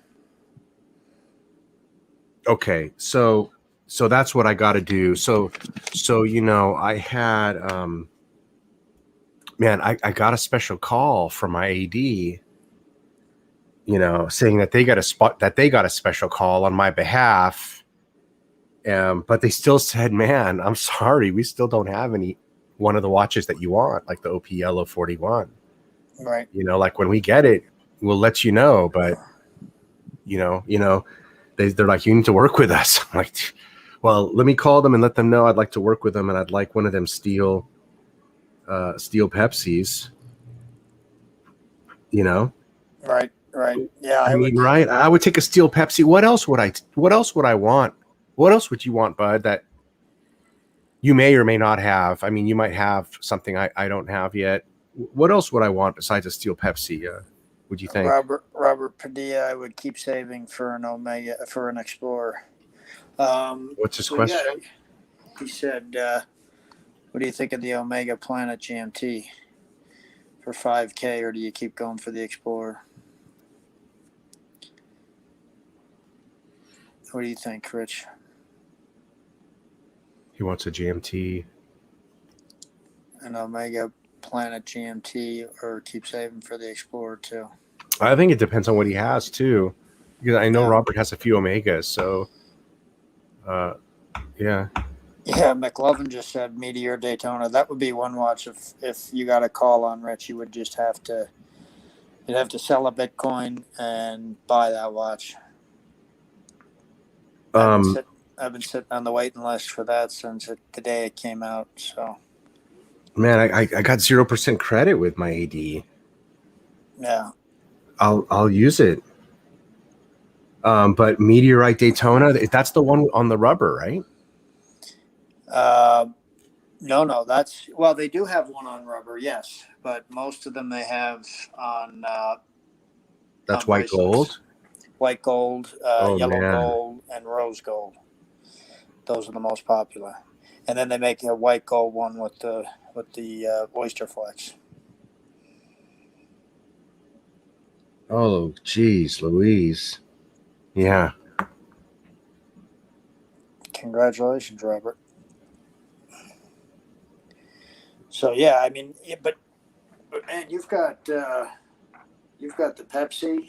Okay, so so that's what I got to do. So I had man, I got a special call from my AD, saying that they got a special call on my behalf. But they still said, man, I'm sorry, we still don't have any one of the watches that you want, like the OP Yellow 41. Right. Like when we get it, we'll let you know. But they're like, you need to work with us. I'm like, well, let me call them and let them know I'd like to work with them, and I'd like one of them steel Pepsis. Right. Yeah, I mean, right? I would take a steel Pepsi. What else would I want? What else would you want, Bud, that you may or may not have? I mean, you might have something I don't have yet. What else would I want besides a steel Pepsi? Would you think? Robert Padilla, I would keep saving for an Explorer. What's his question? Yeah, he said, what do you think of the Omega Planet GMT for $5K, or do you keep going for the Explorer? What do you think, Rich? He wants a GMT. An Omega Planet GMT, or keep saving for the Explorer too? I think it depends on what he has too, because I know Robert has a few Omegas. So, yeah. Yeah, McLovin just said Meteor Daytona. That would be one watch if you got a call on Rich, you would just have to sell a Bitcoin and buy that watch. I've been sitting on the waiting list for that since the day it came out. So, man, I got 0% credit with my AD. Yeah, I'll use it. But Meteorite Daytona, that's the one on the rubber, right? No, they do have one on rubber, yes, but most of them they have on. That's white gold. White gold, yellow gold, and rose gold. Those are the most popular, and then they make a white gold one with the Oyster Flex. Oh, geez, Louise. Yeah. Congratulations, Robert. So yeah, I mean, but man, you've got the Pepsi.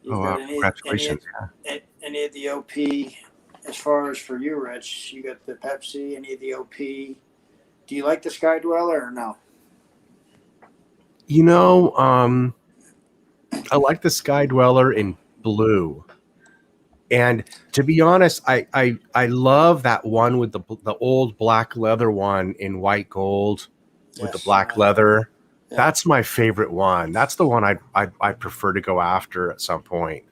Congratulations! Any of the OP? As far as for you, Rich, you got the Pepsi. Any of the OP? Do you like the Sky Dweller or no? I like the Sky Dweller in blue. And to be honest, I love that one with the old black leather one in white gold with the black leather. Yeah. That's my favorite one. That's the one I prefer to go after at some point.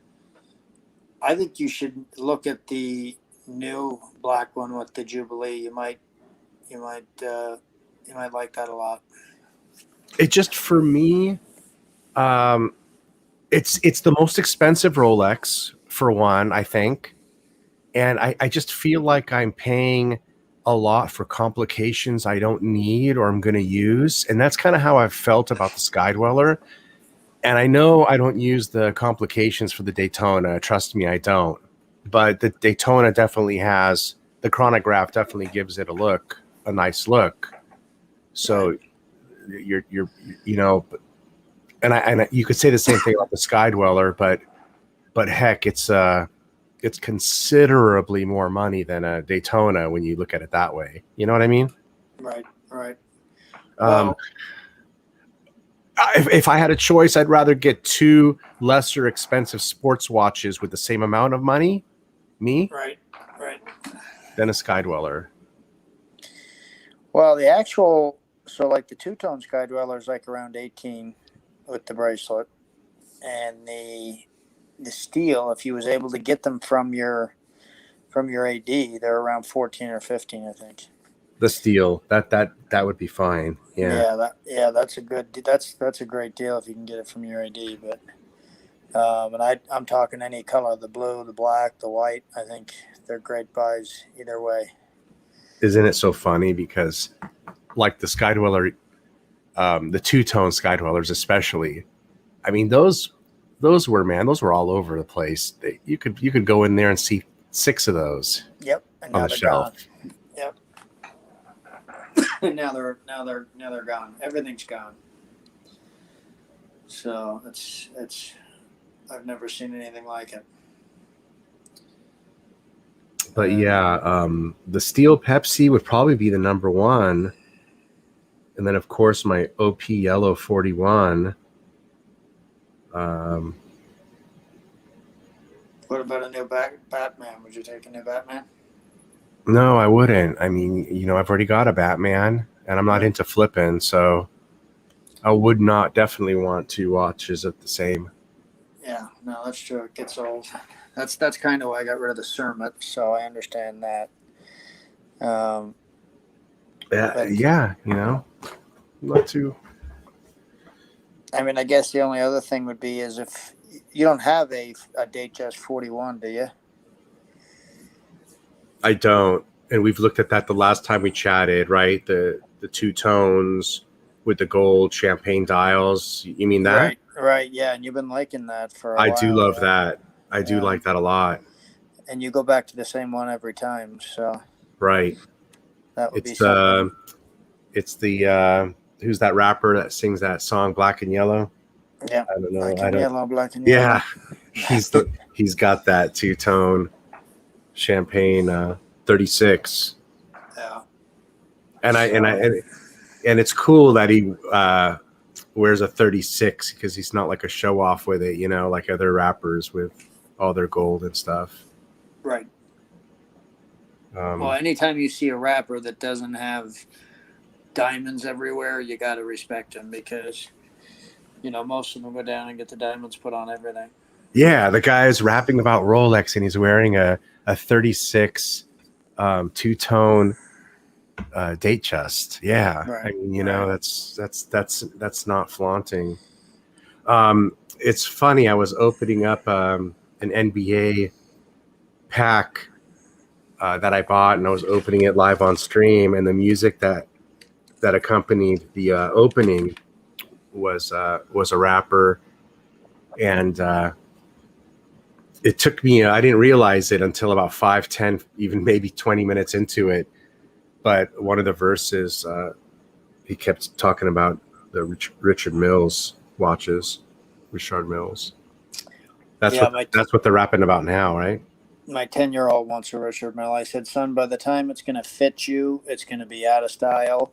I think you should look at the new black one with the Jubilee. You might like that a lot. It just, for me, it's the most expensive Rolex, for one, I think. And I just feel like I'm paying a lot for complications I don't need or I'm going to use. And that's kind of how I've felt about the Sky Dweller. And I know I don't use the complications for the Daytona. Trust me, I don't. But the Daytona definitely has, the chronograph definitely gives it a nice look. So you're and you could say the same thing about the Sky Dweller, but heck, it's considerably more money than a Daytona when you look at it that way. You know what I mean? Right. If I had a choice, I'd rather get two lesser expensive sports watches with the same amount of money, right, than a Sky Dweller. Well, like the two-tone Sky Dweller is like around 18 with the bracelet, and the steel, if you was able to get them from your AD, they're around 14 or 15, I think. The steel, that would be fine. That's a great deal if you can get it from your AD. But and I'm talking any color, the blue, the black, the white. I think they're great buys either way. Isn't it so funny? Because like the Sky Dweller, the two-tone Sky Dwellers especially, I mean those were all over the place. You could go in there and see 6 of those Yep. And on now the they're shelf. gone. Yep. And now they're gone. Everything's gone. So it's I've never seen anything like it. But yeah, the Steel Pepsi would probably be the number one. And then, of course, my OP Yellow 41. What about a new Batman? Would you take a new Batman? No, I wouldn't. I mean, I've already got a Batman, and I'm not into flipping, so I would not definitely want 2 watches at the same. Yeah, no, that's true. It gets old. That's kind of why I got rid of the Cermet, so I understand that. Yeah, not too. I mean, I guess the only other thing would be is if you don't have a Datejust 41, do you? I don't. And we've looked at that the last time we chatted, right? The 2 tones with the gold champagne dials. You mean that? Right. Yeah, and you've been liking that for a while. I do love that. I do like that a lot. And you go back to the same one every time, so right. That would be something. It's the who's that rapper that sings that song Black and Yellow? Yeah. I don't know. Black and yellow. Yeah. He's got that 2-tone champagne 36. Yeah. And it's cool that he wears a 36 because he's not like a show off with it, like other rappers with all their gold and stuff. Right. Well, anytime you see a rapper that doesn't have diamonds everywhere, you got to respect him because, most of them go down and get the diamonds put on everything. Yeah, the guy is rapping about Rolex and he's wearing a 36 2-tone Datejust. Yeah, right. I mean, that's not flaunting. It's funny. I was opening up an NBA pack that I bought, and I was opening it live on stream, and the music that accompanied the opening was a rapper, and it took me. I didn't realize it until about 5, 10, even maybe 20 minutes into it. But one of the verses, he kept talking about the Richard Mills watches. Richard Mills. That's what they're rapping about now, right? My 10-year-old wants a Richard Mille. I said, son, by the time it's going to fit you, it's going to be out of style,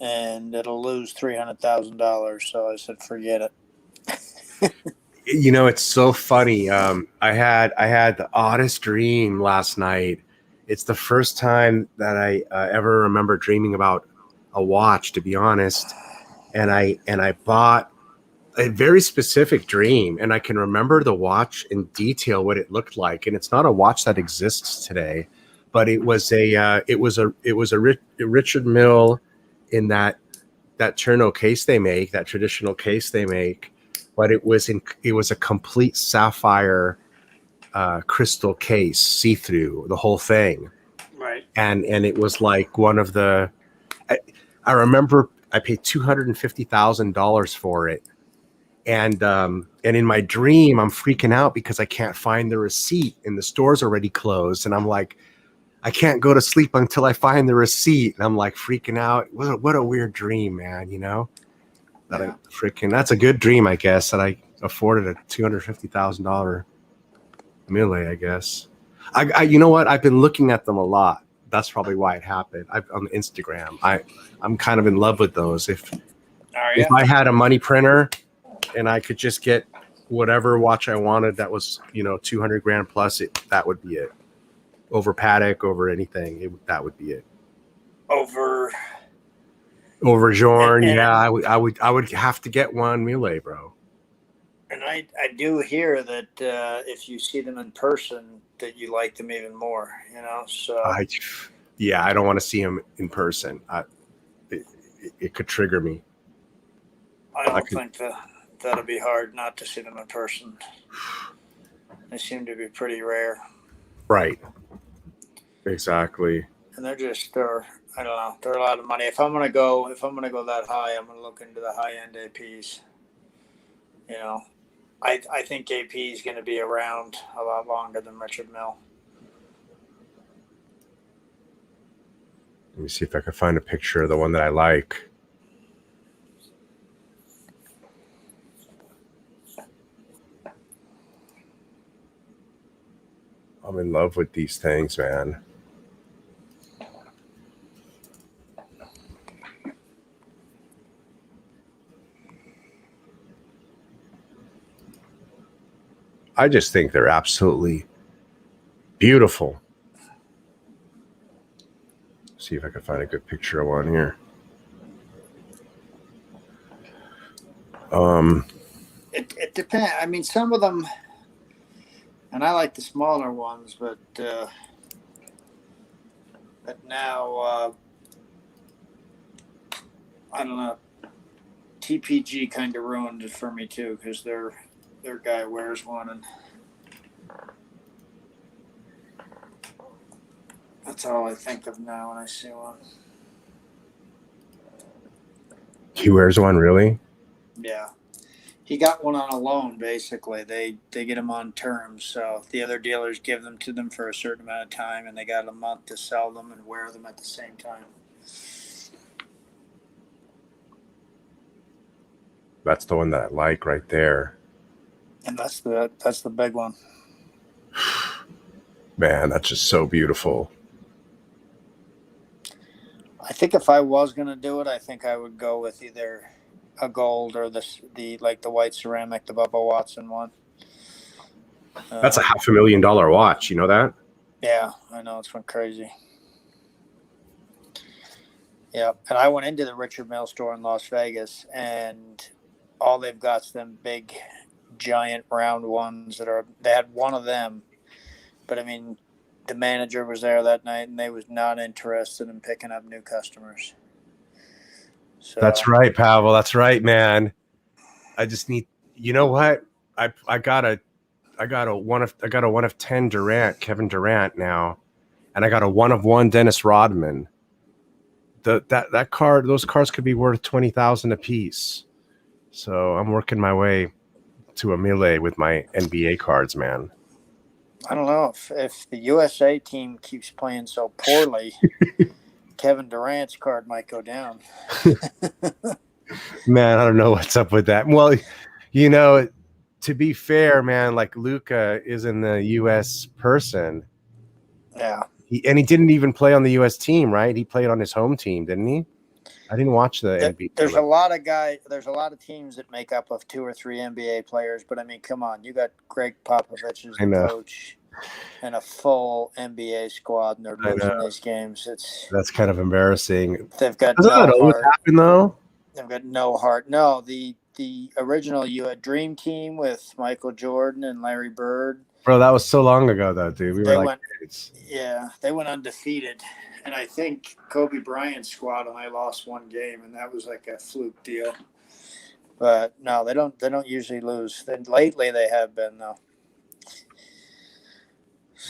and it'll lose $300,000. So I said, forget it. It's so funny. I had the oddest dream last night. It's the first time that I ever remember dreaming about a watch, to be honest. And I bought a very specific dream, and I can remember the watch in detail, what it looked like. And it's not a watch that exists today, but it was a Richard Mille in that Cherno case they make, that traditional case they make. But it was a complete sapphire crystal case, see-through, the whole thing. Right. And it was like one of the. I remember I paid $250,000 for it, and in my dream I'm freaking out because I can't find the receipt and the store's already closed, and I'm like, I can't go to sleep until I find the receipt, and I'm like freaking out. What a weird dream, man. That's a good dream, I guess, that I afforded a $250,000 Mille, I guess. I you know what? I've been looking at them a lot. That's probably why it happened. On Instagram, I'm kind of in love with those. If I had a money printer and I could just get whatever watch I wanted that was, $200,000 plus, that would be it. Over Patek, over anything, that would be it. Over Jorn, yeah, I would have to get one Mille, bro. And I do hear that if you see them in person, that you like them even more, so. I don't want to see them in person. It could trigger me. I don't think that'll be hard not to see them in person. They seem to be pretty rare. Right. Exactly. And they're I don't know, they're a lot of money. If I'm gonna go that high, I'm gonna look into the high end APs. I think AP is going to be around a lot longer than Richard Mille. Let me see if I can find a picture of the one that I like. I'm in love with these things, man. I just think they're absolutely beautiful. See if I can find a good picture of one here. It depends. I mean, some of them, and I like the smaller ones, but now I don't know. TPG kind of ruined it for me too, because their guy wears one, and that's all I think of now when I see one. He wears one, really? Yeah, he got one on a loan. Basically, they get him on terms, so the other dealers give them to them for a certain amount of time, and they got a month to sell them and wear them at the same time. That's the one that I like right there. And that's the big one. Man, that's just so beautiful. I think if I was gonna do it, I think I would go with either a gold or the white ceramic, the Bubba Watson one. That's a $500,000 watch. You know that? Yeah, I know, it's went crazy. Yeah, and I went into the Richard Mille store in Las Vegas, and all they've got's them big, giant, round ones they had one of them, but I mean, the manager was there that night, and they was not interested in picking up new customers. So That's right, Pavel. That's right, man. I just need. You know what? I got a one of 10 Durant, Kevin Durant now, and I got a 1 of 1 Dennis Rodman. That card, those cards could be worth 20,000 a piece. So I'm working my way to a melee with my NBA cards, man. I don't know if the USA team keeps playing so poorly, Kevin Durant's card might go down. Man, I don't know what's up with that. Well, you know, to be fair, man, like Luka isn't the U.S. person. Yeah. He didn't even play on the U.S. team, right? He played on his home team, didn't he? I didn't watch the NBA. There's a lot of teams that make up of 2 or 3 NBA players, but I mean, come on, you got Greg Popovich as the coach and a full NBA squad, and they're losing these games. That's kind of embarrassing. They've got Doesn't that always happen though? They've got no heart. No, the original Dream Team with Michael Jordan and Larry Bird. Bro, that was so long ago, though, dude. They went undefeated, and I think Kobe Bryant's squad only lost 1 game, and that was like a fluke deal. But no, they don't usually lose. And lately, they have been though.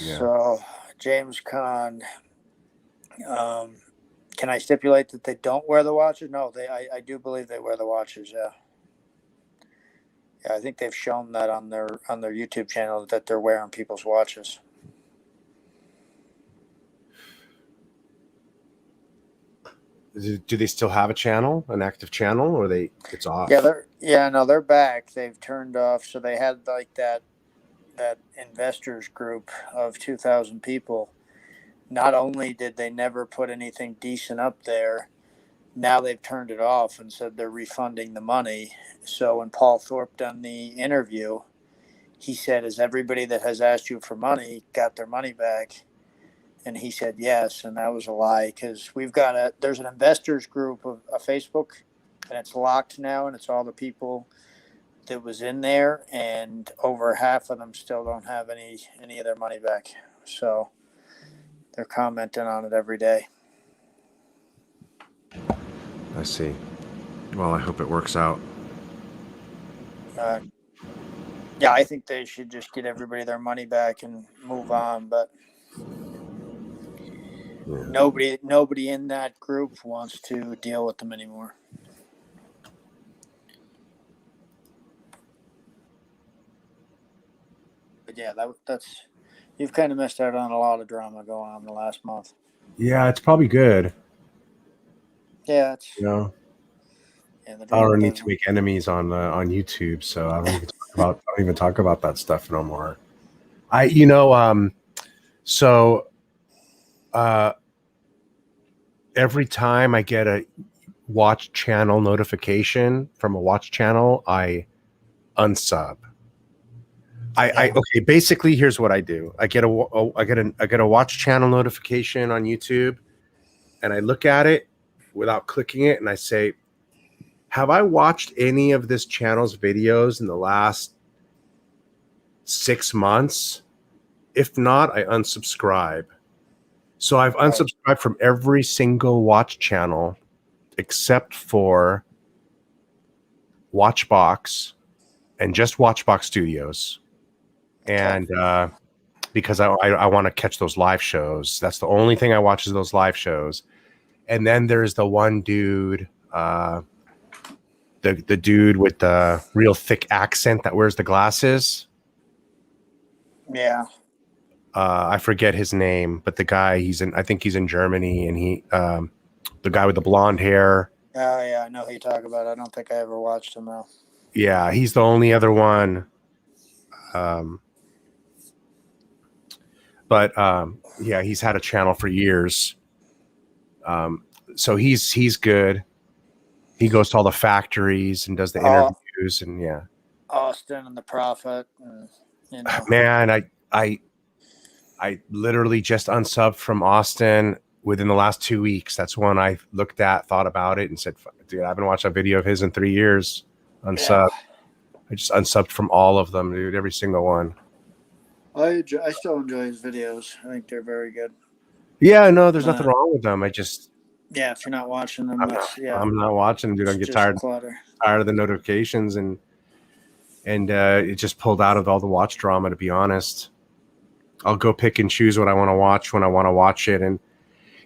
Yeah. So James Conn, can I stipulate that they don't wear the watches? No, I do believe they wear the watches. Yeah. Yeah, I think they've shown that on their YouTube channel that they're wearing people's watches. Do they still have a channel, an active channel, or it's off? Yeah, they're back. They've turned off. So they had like that investors group of 2,000 people. Not only did they never put anything decent up there, now they've turned it off and said they're refunding the money. So when Paul Thorpe done the interview, he said, "Has everybody that has asked you for money got their money back?" And he said yes, and that was a lie, because there's an investors group of a Facebook, and it's locked now, and it's all the people that was in there, and over half of them still don't have any of their money back. So they're commenting on it every day. I see. Well, I hope it works out. Yeah, I think they should just get everybody their money back and move on, but nobody in that group wants to deal with them anymore. But yeah, that's you've kind of missed out on a lot of drama going on the last month. Yeah, it's probably good. Yeah, it's You know, yeah. The I don't drama need to doesn't. make enemies on YouTube, so I don't even talk about that stuff no more. So uh, every time I get a watch channel notification from a watch channel, I unsub. Okay. Basically, here's what I do. I get a watch channel notification on YouTube, and I look at it without clicking it, and I say, "Have I watched any of this channel's videos in the last 6 months? If not, I unsubscribe." So I've unsubscribed from every single watch channel except for Watchbox and just Watchbox Studios. And because I want to catch those live shows. That's the only thing I watch is those live shows. And then there's the one dude, the dude with the real thick accent that wears the glasses. Yeah. I forget his name, but the guy I think he's in Germany, and the guy with the blonde hair. Oh yeah, I know who you talk about. I don't think I ever watched him though. Yeah, he's the only other one. But yeah, he's had a channel for years. So he's good. He goes to all the factories and does the interviews, and yeah. Austin and the Prophet. And, you know. Man, I literally just unsubbed from Austin within the last 2 weeks. That's when I looked at, thought about it, and said, dude, I haven't watched a video of his in 3 years. Unsub. Yeah. I just unsubbed from all of them, dude. Every single one. I still enjoy his videos. I think they're very good. Yeah, no, there's nothing wrong with them. Yeah, if you're not watching them, I'm not watching them, dude. I get tired of the notifications, and it just pulled out of all the watch drama, to be honest. I'll go pick and choose what I want to watch when I want to watch it, and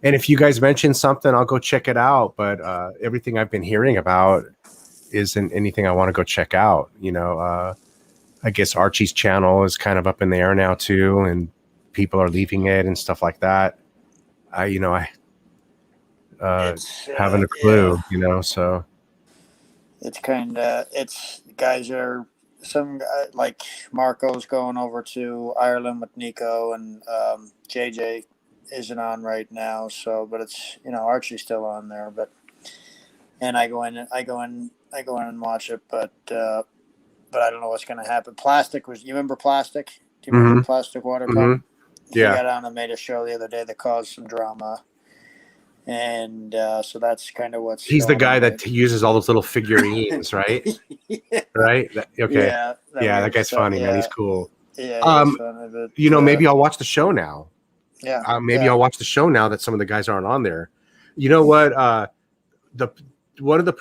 if you guys mention something, I'll go check it out. But everything I've been hearing about isn't anything I want to go check out. I guess Archie's channel is kind of up in the air now too, and people are leaving it and stuff like that. I haven't a clue, so it's guys are some like Marco's going over to Ireland with Nico, and JJ isn't on right now. So, but it's Archie's still on there, and I go in and watch it, but I don't know what's going to happen. You remember Plastic? Do you remember Plastic Water Pump? Mm-hmm. Yeah. He got on and made a show the other day that caused some drama. And so that's kind of what's. He's the guy that uses all those little figurines, right? Yeah. Right? Okay. Yeah, that guy's funny, man. He's cool. Yeah. Maybe I'll watch the show now. Yeah. I'll watch the show now that some of the guys aren't on there. You know what? One of the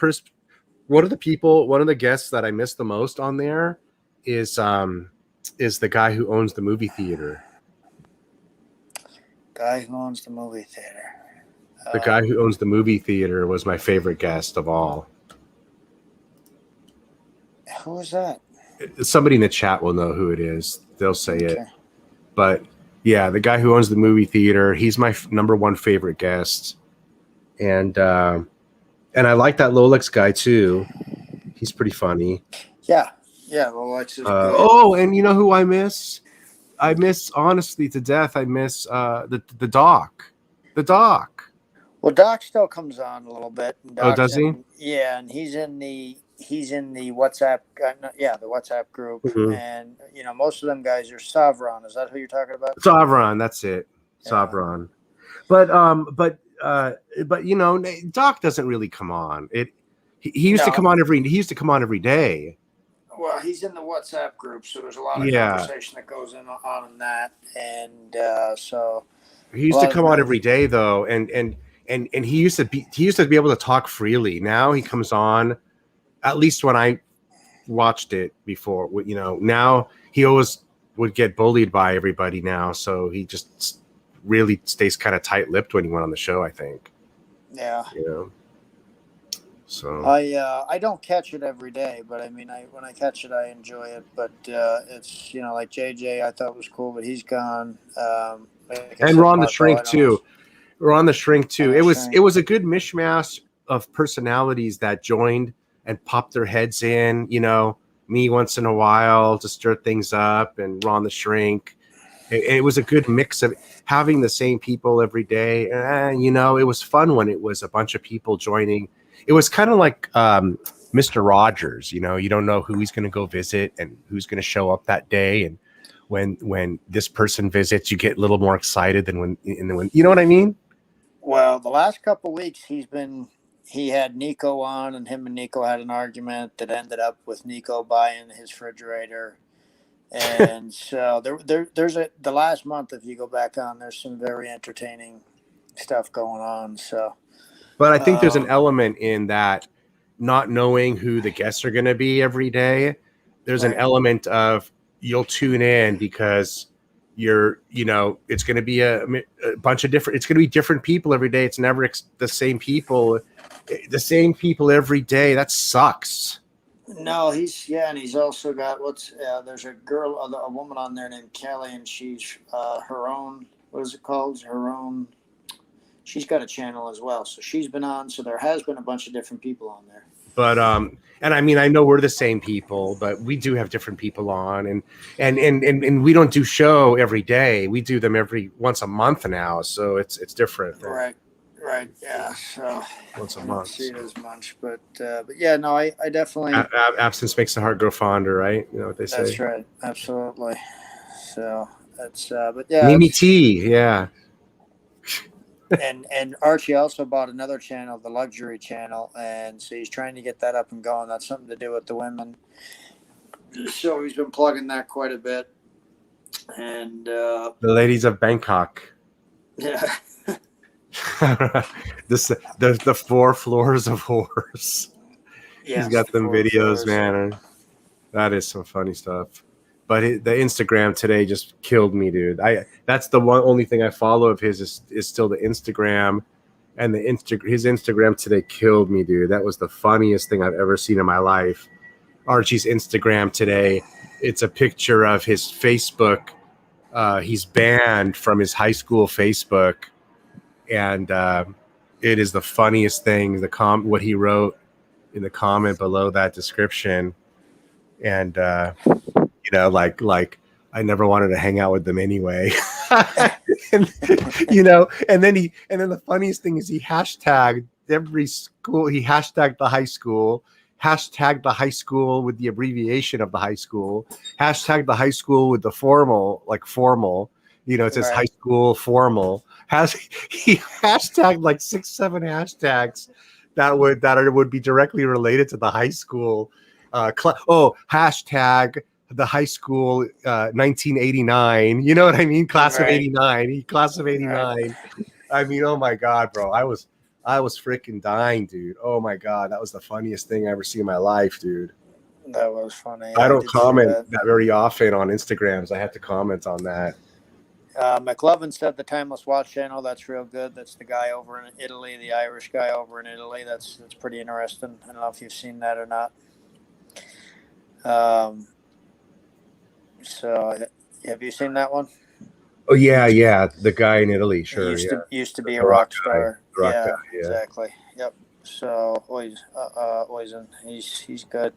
guests that I miss the most on there is the guy who owns the movie theater. Guy who owns the movie theater. The guy who owns the movie theater was my favorite guest of all. Who is that? Somebody in the chat will know who it is. They'll say it. But yeah, the guy who owns the movie theater, he's my number one favorite guest. And I like that Lolex guy too. He's pretty funny. Yeah, Lolex is good. And you know who I miss? I miss, honestly, to death. I miss the Doc. The Doc. Well, Doc still comes on a little bit. Does he? Yeah, and he's in the WhatsApp. The WhatsApp group, and most of them guys are Savron. Is that who you're talking about? Savron, that's it. Savron. But Doc doesn't really come on. He used to come on every day. Well, he's in the WhatsApp group, so there's a lot of conversation that goes on that, and so he used to come on every day though, and he used to be able to talk freely. Now he comes on, at least when I watched it before. Now he always would get bullied by everybody now, so he just really stays kind of tight-lipped when he went on the show, I think. Yeah. So I don't catch it every day, but I mean, when I catch it, I enjoy it. But it's like JJ, I thought was cool, but he's gone. And Ron the Shrink too. It was a good mishmash of personalities that joined and popped their heads in, you know, me once in a while to stir things up, and Ron the Shrink. It was a good mix of having the same people every day. You know, it was fun when it was a bunch of people joining. It was kind of like Mr. Rogers, you know, you don't know who he's going to go visit and who's going to show up that day. And when this person visits, you get a little more excited than when you know what I mean? Well, the last couple of weeks he had Nico on, and him and Nico had an argument that ended up with Nico buying his refrigerator. And so there's the last month, if you go back on, there's some very entertaining stuff going on. So, but I think there's an element in that, not knowing who the guests are going to be every day. There's an element of you'll tune in because you know, it's going to be a bunch of different, it's going to be different people every day. It's never the same people every day. That sucks. No, and he's also got there's a woman on there named Kelly, and she's her own, what is it called? She's got a channel as well. So she's been on, so there has been a bunch of different people on there. But and I mean, I know we're the same people, but we do have different people on, and we don't do show every day. We do them every once a month now, so it's different. Right. Yeah. So once a I month. don't see it as much, but yeah, no, I definitely absence makes the heart grow fonder, right? You know what they say. That's right. Absolutely. So that's but yeah. Mimi T, yeah. And Archie also bought another channel, the Luxury Channel, and so he's trying to get that up and going. That's something to do with the women. So he's been plugging that quite a bit. And the ladies of Bangkok. Yeah. the 4 floors of horrors. Yeah, he's got them videos, man. That is some funny stuff. But the Instagram today just killed me, dude. That's the only thing I follow of his is still the Instagram, and his Instagram today killed me, dude. That was the funniest thing I've ever seen in my life. Archie's Instagram today, it's a picture of his Facebook. He's banned from his high school Facebook, and it is the funniest thing. What he wrote in the comment below that description, and you know, like I never wanted to hang out with them anyway. and, you know, and then the funniest thing is he hashtagged every school. He hashtagged the high school, hashtagged the high school with the abbreviation of the high school, hashtagged the high school with the formal, like formal. You know, it says high school formal. He hashtagged like 6-7 hashtags that would be directly related to the high school. Hashtag the high school 1989. You know what I mean? Class of 89. Class of 89. Right. I mean, oh my God, bro. I was freaking dying, dude. Oh my God. That was the funniest thing I ever seen in my life, dude. That was funny. I don't comment that very often on Instagrams. I have to comment on that. McLovin said the Timeless Watch channel. That's real good. That's the guy over in Italy, the Irish guy over in Italy. That's pretty interesting. I don't know if you've seen that or not. So have you seen that one? Oh yeah, the guy in Italy, sure. Used to be a rock star. Yeah, exactly. Yep. So he's good.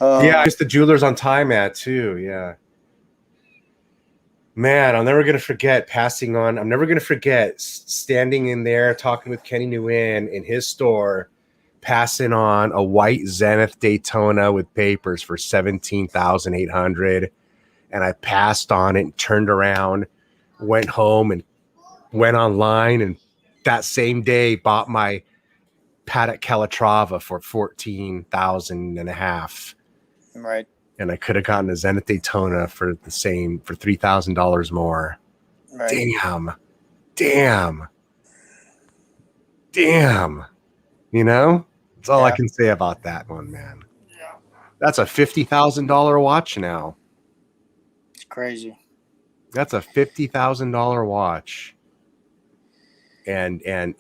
Yeah, just the Jewelers on Time ad too. Yeah. Man, I'm never gonna forget I'm never gonna forget standing in there talking with Kenny Nguyen in his store, passing on a white Zenith Daytona with papers for $17,800, and I passed on it and turned around, went home and went online, and that same day bought my Patek Calatrava for $14,500. Right. And I could have gotten a Zenith Daytona for $3,000 more. Right. Damn. You know? That's all I can say about that one, man. Yeah. That's a $50,000 watch now. It's crazy. That's a $50,000 watch. And the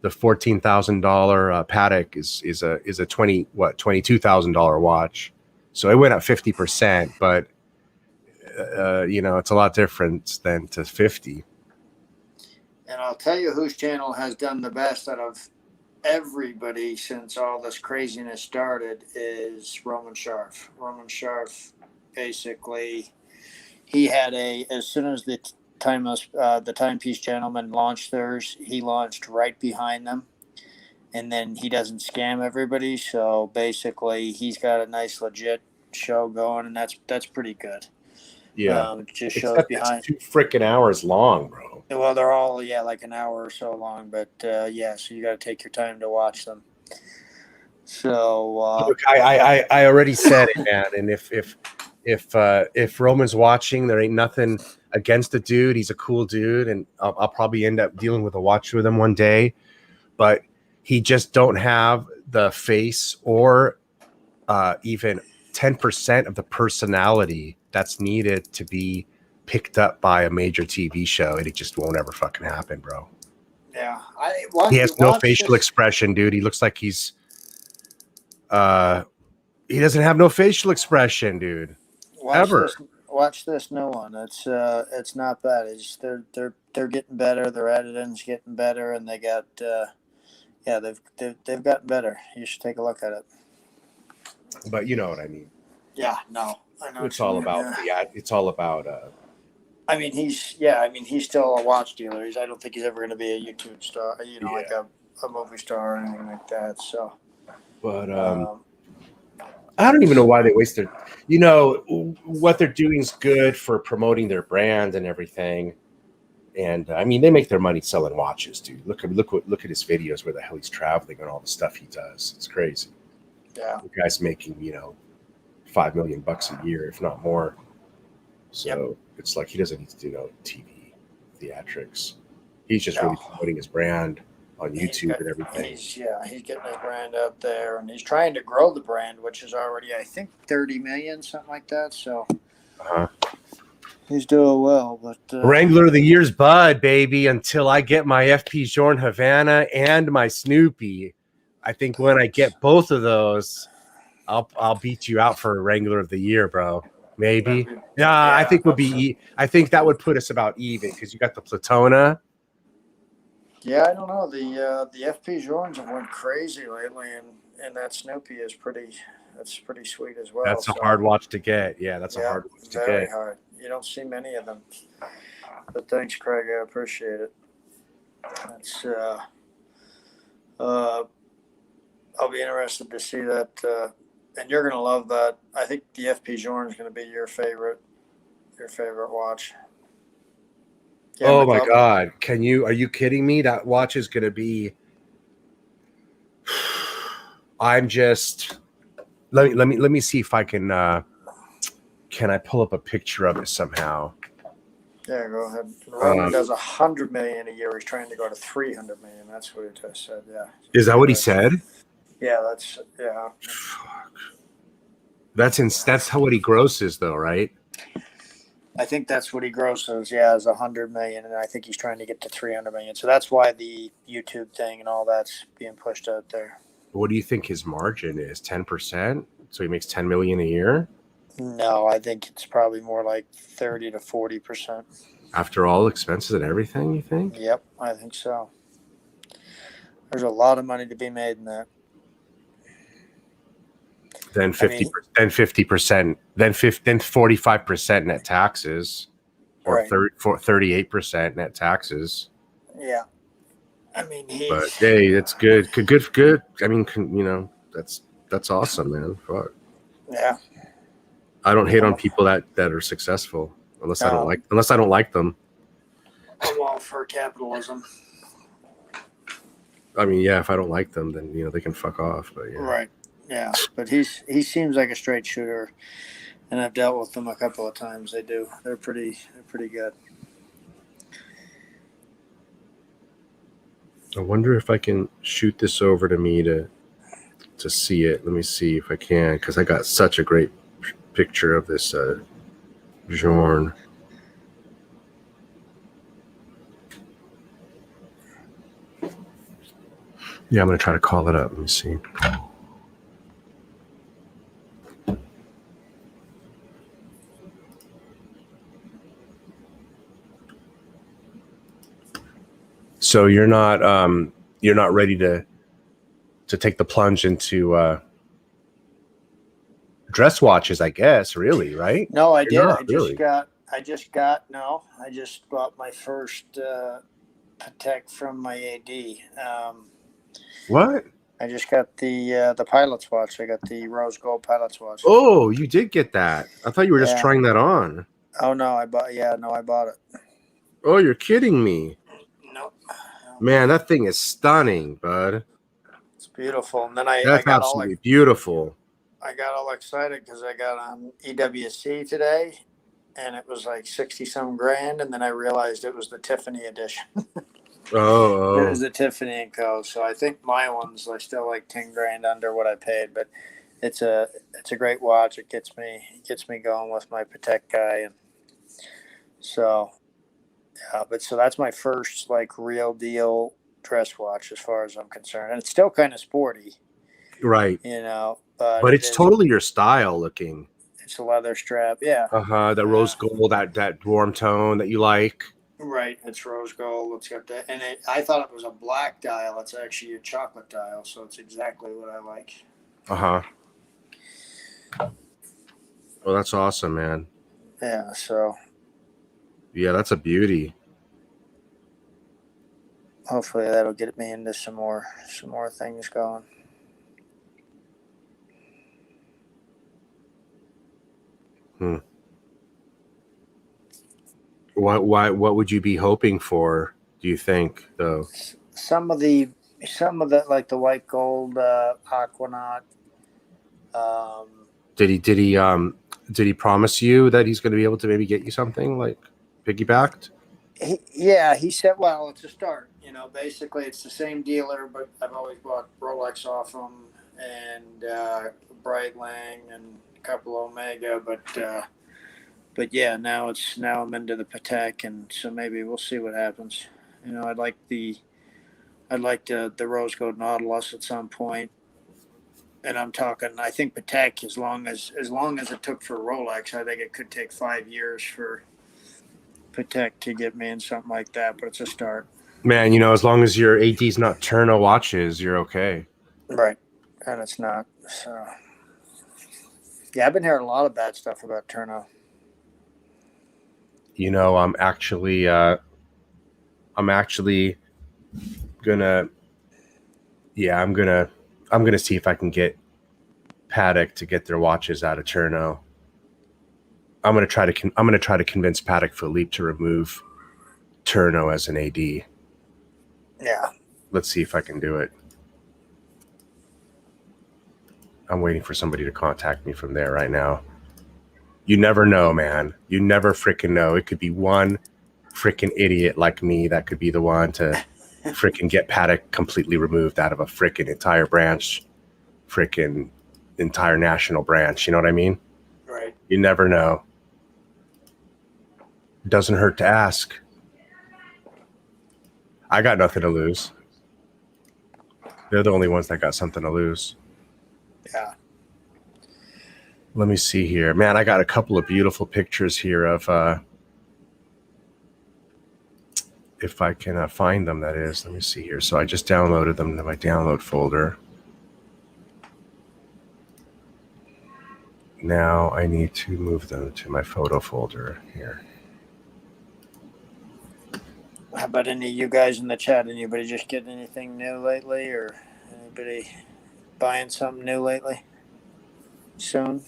$14,000 Patek is a $22,000 watch. So it went up 50%, but you know, it's a lot different than to 50. And I'll tell you whose channel has done the best out of everybody since all this craziness started is Roman Sharf. Roman Sharf, basically, he had as soon as the Timepiece Gentleman launched theirs, he launched right behind them. And then he doesn't scam everybody. So basically, he's got a nice, legit show going, and that's pretty good. Yeah. It just shows behind. It's 2 freaking hours long, bro. Well, they're all like an hour or so long, but so you got to take your time to watch them. So look, I already said it, man. And if Roman's watching, there ain't nothing against the dude. He's a cool dude, and I'll probably end up dealing with a watch with him one day. But he just don't have the face or even 10% of the personality that's needed to be picked up by a major TV show, and it just won't ever fucking happen, bro. Yeah, he has no facial expression, dude. He looks like he's he doesn't have no facial expression, dude. Watch this new one. It's not bad. It's they're getting better. Their editing's getting better, and they got they've gotten better. You should take a look at it. But you know what I mean. Yeah, no, I know. It's all about it's all about. I mean, he's still a watch dealer. I don't think he's ever going to be a YouTube star. Like a movie star or anything like that. So, but I don't even know why they waste their. What they're doing is good for promoting their brand and everything. And I mean, they make their money selling watches, dude. Look at his videos where the hell he's traveling and all the stuff he does. It's crazy. Yeah, the guy's making $5 million a year, if not more. So it's like he doesn't need to do no TV theatrics. He's just really promoting his brand on YouTube and everything. He's getting his brand out there, and he's trying to grow the brand, which is already, I think, 30 million, something like that. So he's doing well. But Wrangler of the Year's Bud, baby, until I get my FP Journe Havana and my Snoopy. I think when I get both of those, I'll beat you out for a Wrangler of the Year, bro. Maybe. Yeah, I think I think that would put us about even because you got the Platona. Yeah, I don't know. The FP Journes have went crazy lately, and that Snoopy is pretty sweet as well. That's a hard watch to get. Yeah, that's a hard watch to get. Very hard. You don't see many of them. But thanks, Craig. I appreciate it. That's I'll be interested to see that, and you're gonna love that. I think the FP Journe is gonna be your favorite watch. Yeah, oh my God! Are you kidding me? That watch is gonna be. I'm just. Let me see if I can. Can I pull up a picture of it somehow? Yeah, go ahead. Roman does 100 million a year. He's trying to go to 300 million. That's what he just said. Yeah. Is that what he said? Yeah, Fuck. That's how what he grosses though, right? I think that's what he grosses. Yeah, is 100 million, and I think he's trying to get to 300 million. So that's why the YouTube thing and all that's being pushed out there. What do you think his margin is? 10%? So he makes 10 million a year? No, I think it's probably more like 30 to 40%. After all expenses and everything, you think? Yep, I think so. There's a lot of money to be made in that. Then 50%, then 45% net taxes, or 38% net taxes. Yeah, I mean, but hey, it's good. Good. I mean, that's awesome, man. Fuck. Yeah. I don't hate on people that are successful unless I don't like them. I'm all for capitalism. I mean, yeah, if I don't like them, then they can fuck off. But yeah. Right. Yeah, but he seems like a straight shooter, and I've dealt with them a couple of times. They're pretty good. I wonder if I can shoot this over to me to see it. Let me see if I can, because I got such a great picture of this Journe. Yeah, I'm gonna try to call it up. Let me see. So you're not ready to take the plunge into dress watches, I guess, really, right? No, I You're did. not I really. just bought my first Patek from my AD. What? I just got the pilot's watch. I got the rose gold pilot's watch. Oh, you did get that. I thought you were just Yeah. trying that on. Oh no, I bought it. Oh, you're kidding me. No. Man, that thing is stunning, bud. It's beautiful. And then I That's got absolutely beautiful. I got all excited because I got on EWC today, and it was like 60 some grand, and then I realized it was the Tiffany edition. Oh, It was the Tiffany & Co. So I think my one's like still like 10 grand under what I paid, but it's a great watch. It gets me going with my Patek guy, and so so that's my first like real deal dress watch as far as I'm concerned, and it's still kind of sporty, right. but it's totally your style looking. It's a leather strap, yeah. The rose gold, that warm tone that you like. Right, it's rose gold. It's got that, and I thought it was a black dial. It's actually a chocolate dial, so it's exactly what I like. Well, that's awesome, man. Yeah. So. Yeah, that's a beauty. Hopefully, that'll get me into some more things going. What would you be hoping for, do you think, though? Some of the like the white gold Aquanaut. Did he promise you that he's going to be able to maybe get you something like piggybacked? He said, well, it's a start. Basically it's the same dealer, but I've always bought Rolex off him and Breitling and a couple Omega, but yeah, now I'm into the Patek, and so maybe we'll see what happens. I'd like the rose gold Nautilus at some point, and I'm talking. I think Patek, as long as it took for Rolex, I think it could take 5 years for Patek to get me in something like that. But it's a start. Man, as long as your AD's not Turno watches, you're okay. Right, and it's not. So yeah, I've been hearing a lot of bad stuff about Turno. I'm actually gonna I'm gonna see if I can get Paddock to get their watches out of Turno. I'm gonna try to convince Paddock Philippe to remove Turno as an AD. Yeah. Let's see if I can do it. I'm waiting for somebody to contact me from there right now. You never know, man. You never freaking know. It could be one freaking idiot like me that could be the one to freaking get Paddock completely removed out of a freaking entire branch, freaking entire national branch. You know what I mean? Right. You never know. Doesn't hurt to ask. I got nothing to lose. They're the only ones that got something to lose. Yeah. Let me see here. Man, I got a couple of beautiful pictures here of, if I can find them, that is. Let me see here. So I just downloaded them to my download folder. Now I need to move them to my photo folder here. How about any of you guys in the chat? Anybody just getting anything new lately, or anybody buying something new lately? Soon?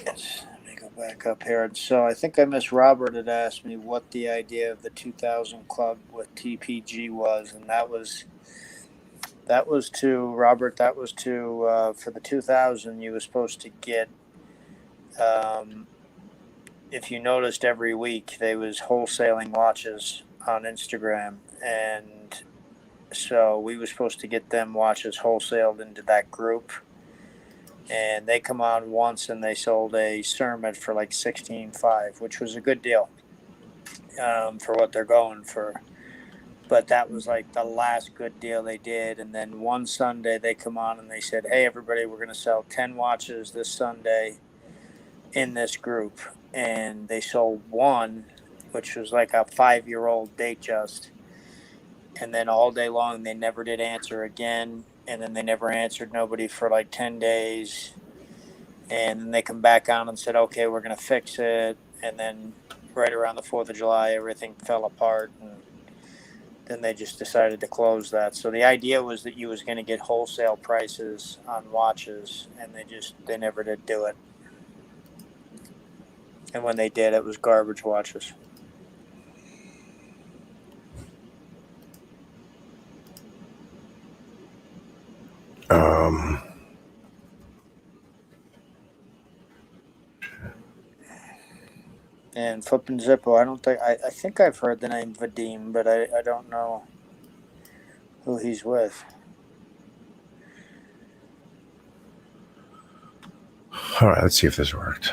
Yes, let me go back up here. So I think Miss Robert had asked me what the idea of the 2000 club with TPG was, and that was to Robert. That was to for the 2000. You were supposed to get. If you noticed, every week they was wholesaling watches on Instagram, and so we were supposed to get them watches wholesaled into that group. And they come on once, and they sold a Cermet for like $16,500, which was a good deal for what they're going for. But that was like the last good deal they did. And then one Sunday they come on and they said, "Hey, everybody, we're going to sell 10 watches this Sunday. in this group, and they sold one, which was like a 5-year-old Datejust, and then all day long they never did answer again, and then they never answered nobody for like 10 days, and then they come back on and said, okay, we're going to fix it, and then right around the 4th of July everything fell apart, and then they just decided to close that. So the idea was that you was going to get wholesale prices on watches, and they never did do it. And when they did, it was garbage watches. And Flippin' Zippo, I think I've heard the name Vadim, but I don't know who he's with. All right, let's see if this worked.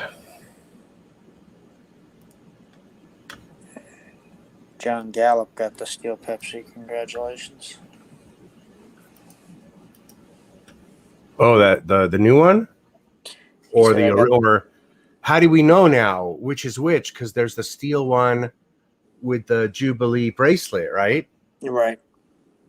John Gallup got the Steel Pepsi. Congratulations. Oh, that the new one, or or how do we know now which is which? Because there's the steel one with the Jubilee bracelet, right? Right.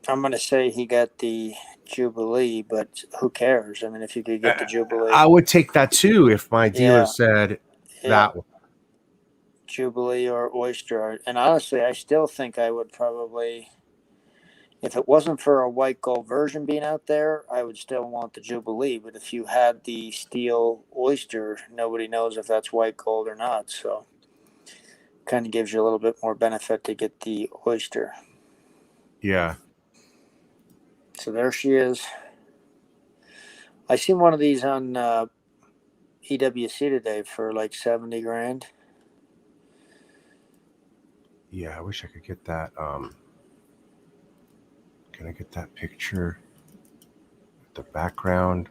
I'm going to say he got the Jubilee, but who cares? I mean, if you could get the Jubilee. I would take that too if my dealer said that one. Jubilee or Oyster. And honestly, I still think I would probably, if it wasn't for a white gold version being out there, I would still want the Jubilee. But if you had the steel Oyster, nobody knows if that's white gold or not. So kind of gives you a little bit more benefit to get the Oyster. Yeah. So there she is. I seen one of these on EWC today for like 70 grand. Yeah, I wish I could get that. Can I get that picture? The background.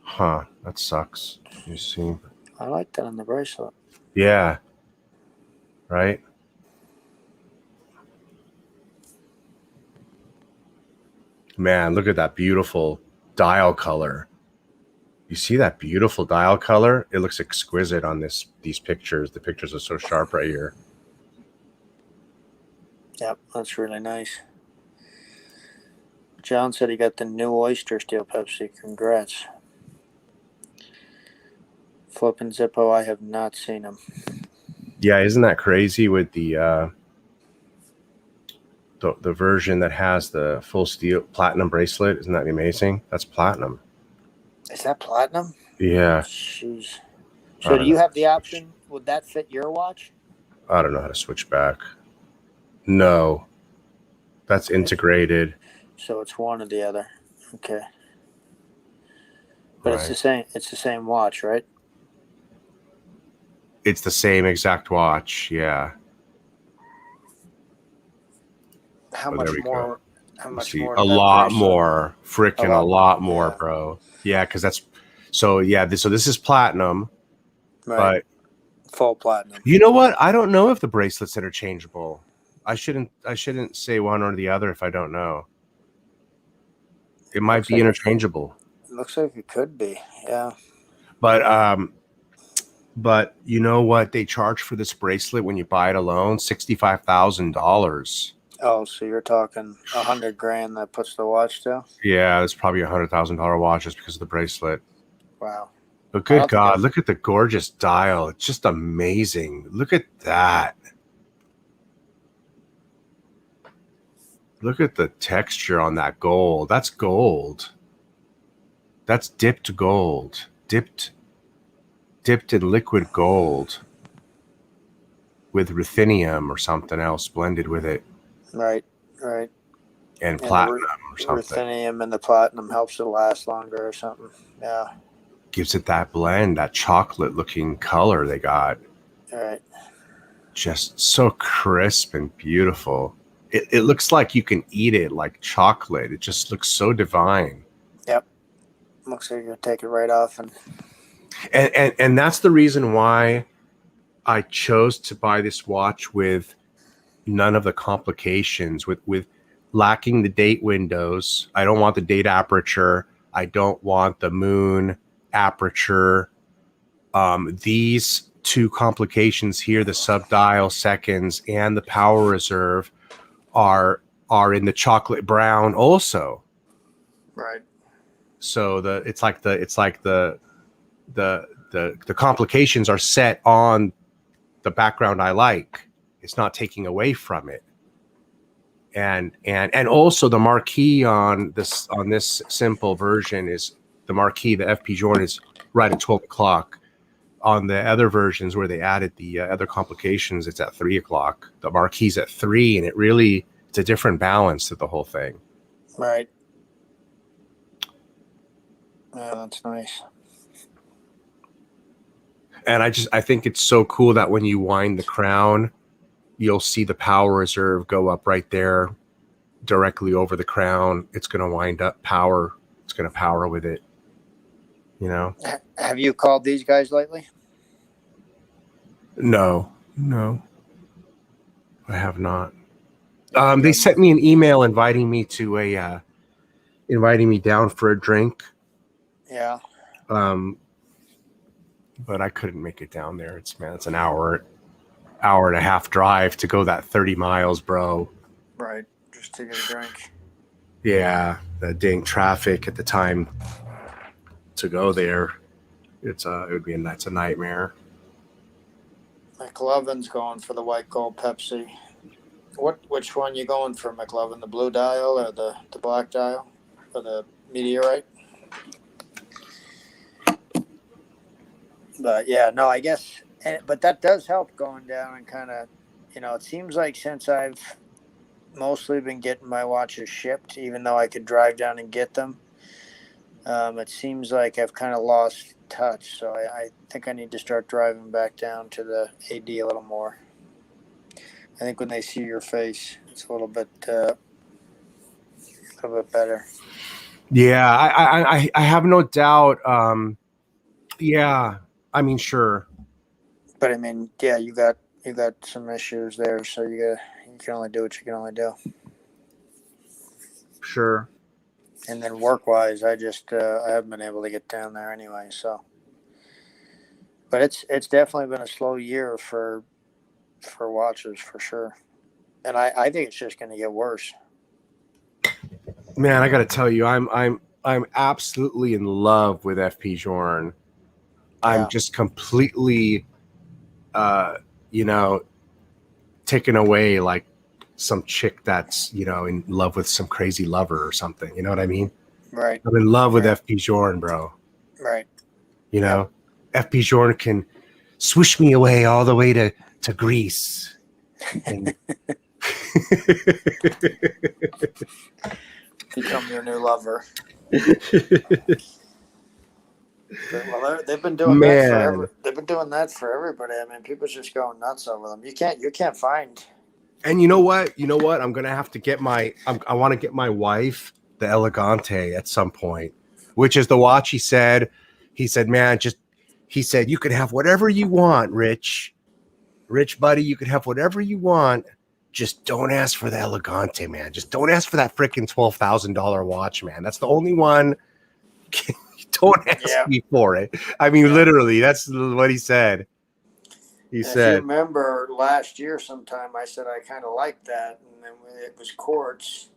Huh, that sucks. You see? I like that on the bracelet. Yeah. Right? Man, look at that beautiful dial color. You see that beautiful dial color? It looks exquisite on these pictures. The pictures are so sharp right here. Yep, that's really nice. John said he got the new Oyster Steel Pepsi. Congrats. Flippin' Zippo, I have not seen him. Yeah, isn't that crazy with the version that has the full steel platinum bracelet? Isn't that amazing? That's platinum. Is that platinum? Yeah. Jeez. So do you have the option? Would that fit your watch? I don't know how to switch back. No. That's integrated. So it's one or the other. Okay. But right. It's the same watch, right? It's the same exact watch, yeah. How much more? How much more? A lot more. Freaking a lot more, bro. Yeah, because that's so yeah, so this is platinum. Right. But full platinum. You know what? I don't know if the bracelet's interchangeable. I shouldn't say one or the other if I don't know. It might be interchangeable. It looks like it could be, yeah. But you know what they charge for this bracelet when you buy it alone? $65,000. Oh, so you're talking $100 grand that puts the watch down? Yeah, it's probably $100,000 watch just because of the bracelet. Wow. But good God, look at the gorgeous dial. It's just amazing. Look at that. Look at the texture on that gold. That's gold. That's dipped gold. Dipped in liquid gold with ruthenium or something else blended with it. Right. And platinum or something. Ruthenium and the platinum helps it last longer or something. Yeah. Gives it that blend, that chocolate looking color they got. All right. Just so crisp and beautiful. It looks like you can eat it like chocolate. It just looks so divine. Yep. Looks like you're going to take it right off. And that's the reason why I chose to buy this watch with none of the complications, with lacking the date windows. I don't want the date aperture. I don't want the moon aperture. These two complications here, the subdial seconds and the power reserve, are in the chocolate brown also. Right. So the complications are set on the background I like. It's not taking away from it. And also the marquee on this simple version is the marquee. The FP Journe is right at 12 o'clock. On the other versions where they added the other complications, it's at 3 o'clock. The marquee's at 3, and it's a different balance to the whole thing. Right. Yeah, that's nice. And I think it's so cool that when you wind the crown, you'll see the power reserve go up right there directly over the crown. It's going to wind up power. It's going to power with it. You know? Have you called these guys lately? No, I have not. They sent me an email inviting me down for a drink. Yeah. But I couldn't make it down there. It's an hour and a half drive to go that 30 miles, bro. Right. Just to get a drink. Yeah, the dang traffic at the time to go there. It's a nightmare. McLovin's going for the white gold Pepsi. Which one you going for, McLovin? The blue dial or the black dial or the meteorite? But yeah, no, I guess, but that does help going down and kind of, it seems like since I've mostly been getting my watches shipped, even though I could drive down and get them, it seems like I've kind of lost touch. So I think I need to start driving back down to the AD a little more. I think when they see your face, it's a little bit better. Yeah, I have no doubt. Yeah, I mean, sure. But I mean, yeah, you got some issues there, so you can only do what you can only do. Sure. And then work-wise, I haven't been able to get down there anyway. So, but it's definitely been a slow year for watches for sure, and I think it's just going to get worse. Man, I got to tell you, I'm absolutely in love with FP Journe. I'm just completely, taken away like some chick that's, in love with some crazy lover or something. You know what I mean? Right. I'm in love with FP Journe, bro. Right. FP Journe can swish me away all the way to Greece. And become your new lover. Well, they've been doing that forever. They've been doing that for everybody. I mean, people's just going nuts over them. You can't find. And you know what? I'm gonna have to get I want to get my wife the Elegante at some point, which is the watch he said, man, he said, you can have whatever you want, Rich buddy, you can have whatever you want. Just don't ask for the Elegante, man. Just don't ask for that freaking $12,000 watch, man. That's the only one. Don't ask me for it. I mean, literally, that's what he said. He said, if you remember last year sometime, I said I kind of liked that. And then when it was quartz,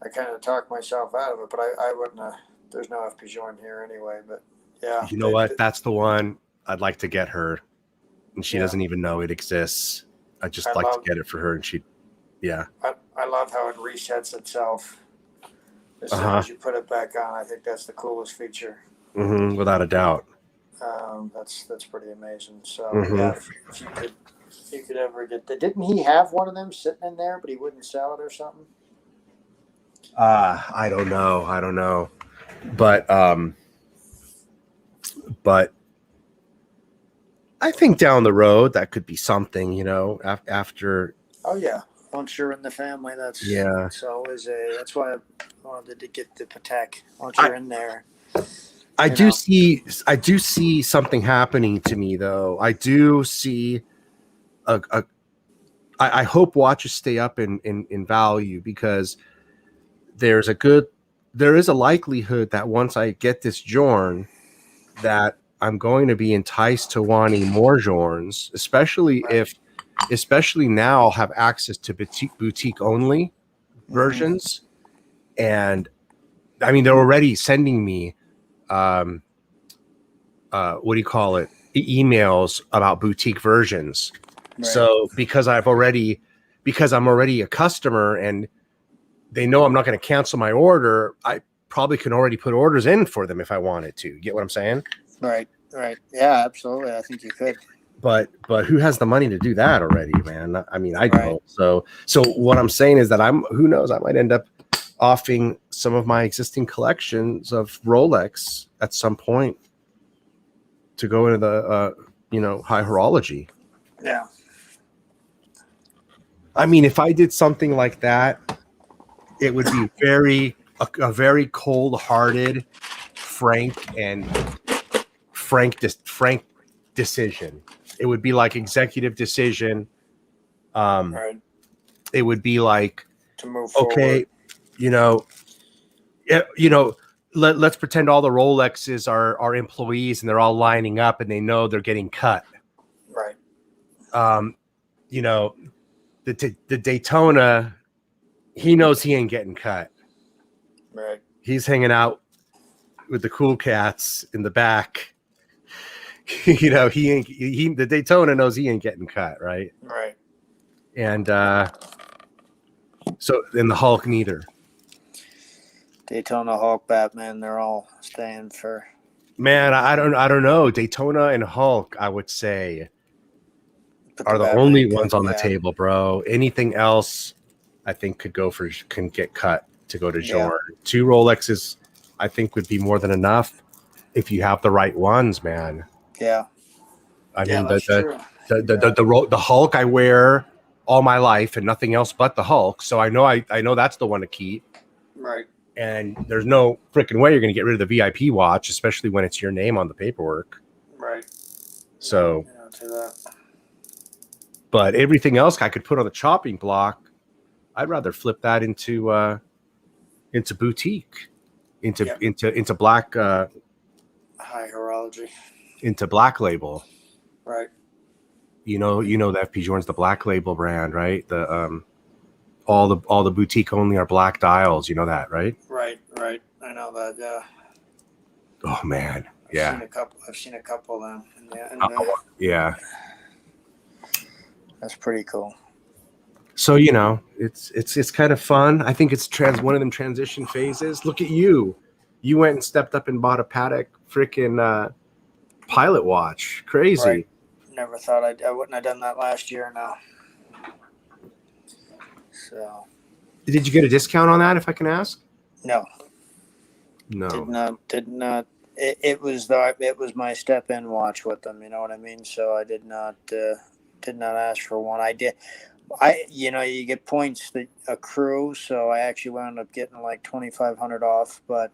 I kind of talked myself out of it. But I wouldn't have. There's no FP Journe here anyway. But yeah. You know what? That's the one I'd like to get her. And she doesn't even know it exists. I'd just like to get it for her. And I love how it resets itself. As soon as you put it back on, I think that's the coolest feature. Mm-hmm, without a doubt. That's pretty amazing. So if you could ever get that, didn't he have one of them sitting in there, but he wouldn't sell it or something? I don't know, but I think down the road that could be something, after. Oh yeah. Once you're in the family, that's always that's why I wanted to get the Patek. Once you're in there, I do see something happening to me though. I do see I hope watches stay up in value, because there is a likelihood that once I get this Journe, that I'm going to be enticed to wanting more Jorns, especially especially now I'll have access to boutique only versions. And I mean, they're already sending me, what do you call it? Emails about boutique versions. Right. So because I'm already a customer and they know I'm not going to cancel my order, I probably can already put orders in for them if I wanted to. Get what I'm saying? Right. Yeah, absolutely. I think you could. But who has the money to do that already, man? I mean, I Right. don't. So what I'm saying is that who knows, I might end up offing some of my existing collections of Rolex at some point to go into the high horology. Yeah. I mean, if I did something like that, it would be a very cold-hearted, frank decision. It would be like executive decision. Right. It would be like, To move okay, forward. let's pretend all the Rolexes are employees and they're all lining up and they know they're getting cut. Right. The Daytona, he knows he ain't getting cut. Right. He's hanging out with the cool cats in the back. The Daytona knows he ain't getting cut, right? Right. And so then the Hulk neither. Daytona, Hulk, Batman, they're all staying for. Man, I don't know. Daytona and Hulk, I would say, are the Batman only cut, ones on the yeah. table, bro. Anything else, I think can get cut to go to Jordan. Yeah. 2 Rolexes, I think, would be more than enough if you have the right ones, man. Yeah. I Yeah, mean, that's true. the Hulk I wear all my life and nothing else but the Hulk, so I know that's the one to keep. Right. And there's no freaking way you're going to get rid of the VIP watch, especially when it's your name on the paperwork. Right. So, Yeah, to that. but everything else I could put on the chopping block, I'd rather flip that into boutique, into black, High horology. into Black Label. Right. You know the FP Jordan's the Black Label brand, right? The all the boutique only are black dials. You know that, right? Right. I know that. Yeah. Oh man, I've seen a couple of them. Yeah. That's pretty cool. So it's kind of fun. I think it's one of them transition phases. Look at you. You went and stepped up and bought a Patek freaking pilot watch. Crazy. Right. Never thought I wouldn't have done that last year. No. So. Did you get a discount on that, if I can ask? No. No. Did not. It was my step-in watch with them. You know what I mean? So I did not ask for one. I did. You get points that accrue, so I actually wound up getting like 2,500 off. But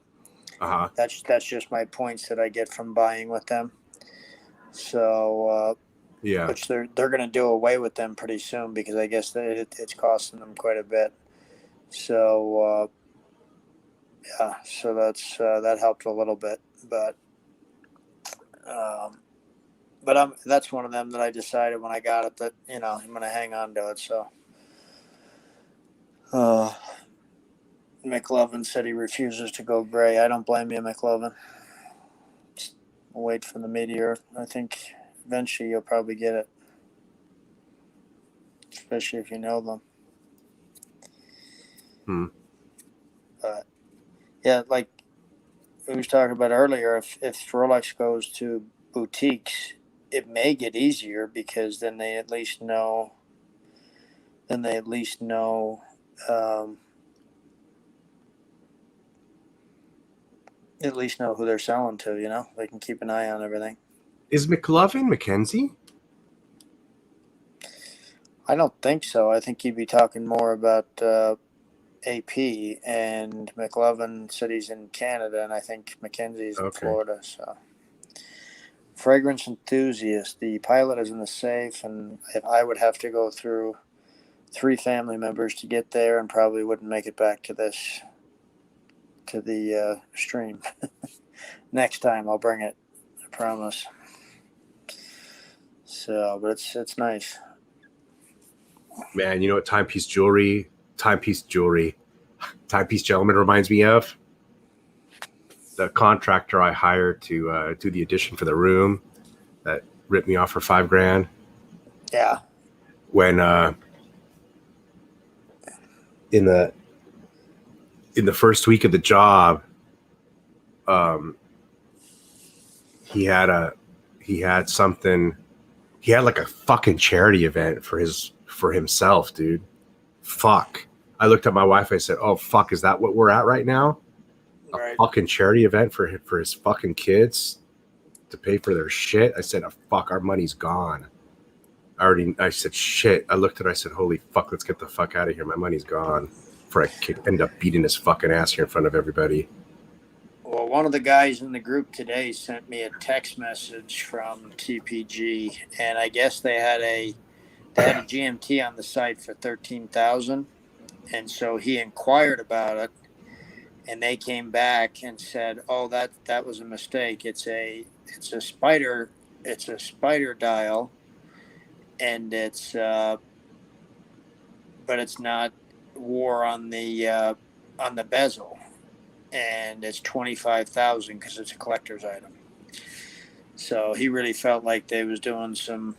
that's just my points that I get from buying with them. So yeah, which they're going to do away with them pretty soon because I guess it's costing them quite a bit. So so that helped a little bit, but that's one of them that I decided when I got it that I'm going to hang on to it. So McLovin said he refuses to go gray. I don't blame you, McLovin. We'll wait for the meteor. I think eventually you'll probably get it, especially if you know them. But yeah, like we was talking about earlier, if Rolex goes to boutiques, it may get easier because then they at least know. At least know who they're selling to. They can keep an eye on everything. Is McLovin Mackenzie? I don't think so. I think you'd be talking more about AP, and McLovin said he's in Canada, and I think Mackenzie's in Florida. So, fragrance enthusiast. The pilot is in the safe, and if I would have to go through 3 family members to get there, and probably wouldn't make it back to the stream. Next time I'll bring it. I promise. So, but it's nice. Man, you know what timepiece gentleman reminds me of? The contractor I hired to do the addition for the room that ripped me off for $5,000. Yeah. When in the first week of the job, he had like a fucking charity event for himself, dude. Fuck. I looked at my wife. I said, "Oh fuck, is that what we're at right now? A Right. fucking charity event for his fucking kids to pay for their shit?" I said, "Oh fuck, our money's gone." I said, "Shit." I looked at her. I said, "Holy fuck, let's get the fuck out of here. My money's gone." Before I end up beating his fucking ass here in front of everybody. Well, one of the guys in the group today sent me a text message from TPG, and I guess they had a GMT on the site for 13,000, and so he inquired about it, and they came back and said, "Oh, that was a mistake. It's a spider dial, and but it's not war on the bezel." And it's 25,000 because it's a collector's item. So he really felt like they was doing some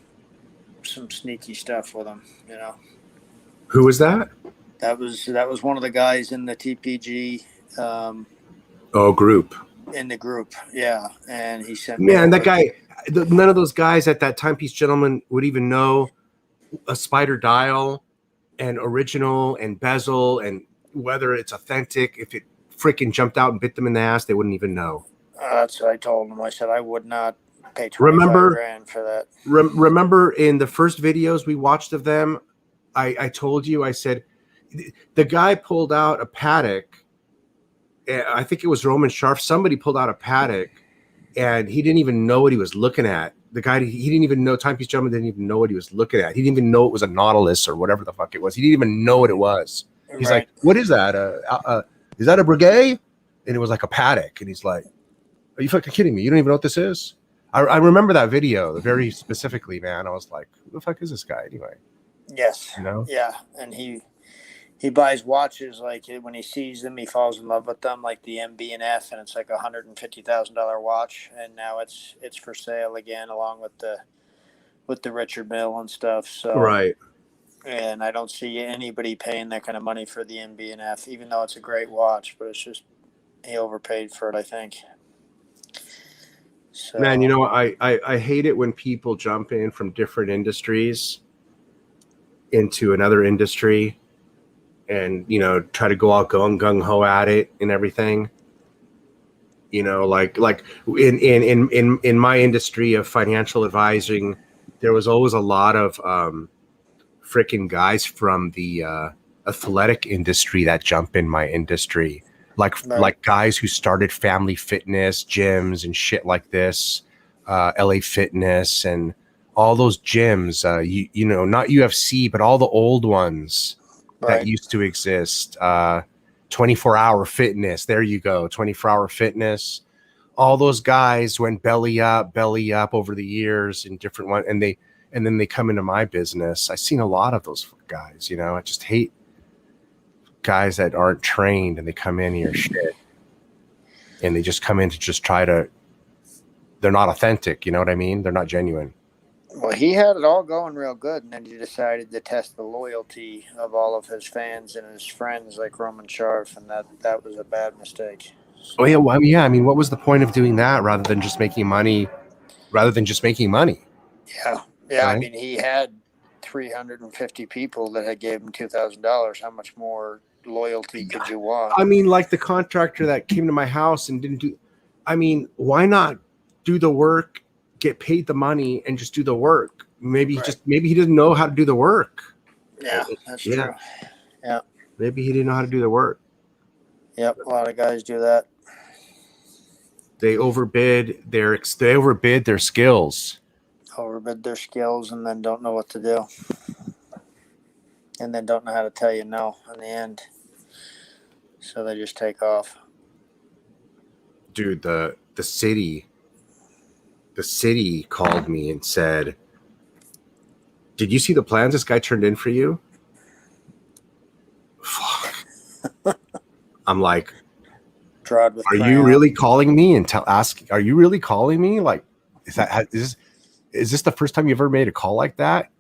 sneaky stuff with him, you know. Who was that? That was one of the guys in the TPG Group. in the group, yeah. And he sent Man, that guy. None of those guys at that timepiece gentleman would even know a spider dial and original and bezel and whether it's authentic. If it freaking jumped out and bit them in the ass, they wouldn't even know. That's what I told him. I said I would not pay $25,000 for that. Remember in the first videos we watched of them, I told you, I said the guy pulled out a paddock. I think it was Roman Sharf. Somebody pulled out a paddock, and he didn't even know what he was looking at. The guy, he didn't even know. Timepiece gentleman didn't even know what he was looking at. He didn't even know it was a Nautilus or whatever the fuck it was. He didn't even know what it was. He's like, "What is that? Is that a Breguet?" And it was like a paddock. And he's like, "Are you fucking kidding me? You don't even know what this is?" I remember that video very specifically, man. I was like, "Who the fuck is this guy anyway?" Yes. You know? Yeah, and he buys watches like when he sees them, he falls in love with them, like the MB&F, and it's like $150,000 watch, and now it's for sale again, along with the Richard Mille and stuff. So Right. And I don't see anybody paying that kind of money for the MB&F, even though it's a great watch, but it's just he overpaid for it, I think. So, man, you know, I hate it when people jump in from different industries into another industry and, you know, try to go out gung-ho at it and everything. You know, like in my industry of financial advising, there was always a lot of freaking guys from the athletic industry that jump in my industry. Like guys who started family fitness gyms and shit like this, LA Fitness and all those gyms, you know, not UFC, but all the old ones that used to exist. 24-hour fitness. There you go. 24-hour fitness. All those guys went belly up over the years in different ones. And then they come into my business. I've seen a lot of those guys, you know, I just hate guys that aren't trained and they come in here shit and they just come in to just they're not authentic. You know what I mean? They're not genuine. Well, he had it all going real good, and then he decided to test the loyalty of all of his fans and his friends, like Roman Sharf, and that was a bad mistake. So, oh yeah, well, I mean, what was the point of doing that rather than just making money? Yeah, right? I mean, he had 350 people that had gave him $2,000. How much more loyalty could you want? I mean, like the contractor that came to my house and didn't do. I mean, why not do the work? Get paid the money and just do the work. Maybe he didn't know how to do the work. Yeah, that's true. Yeah. Maybe he didn't know how to do the work. Yep, a lot of guys do that. They overbid their skills. Overbid their skills and then don't know what to do. And then don't know how to tell you no in the end. So they just take off. Dude, the city the city called me and said, "Did you see the plans this guy turned in for you?" Fuck. I'm like, Drawn with "Are you crayon. really calling me and are you really calling me? Like, is this the first time you ever made a call like that?"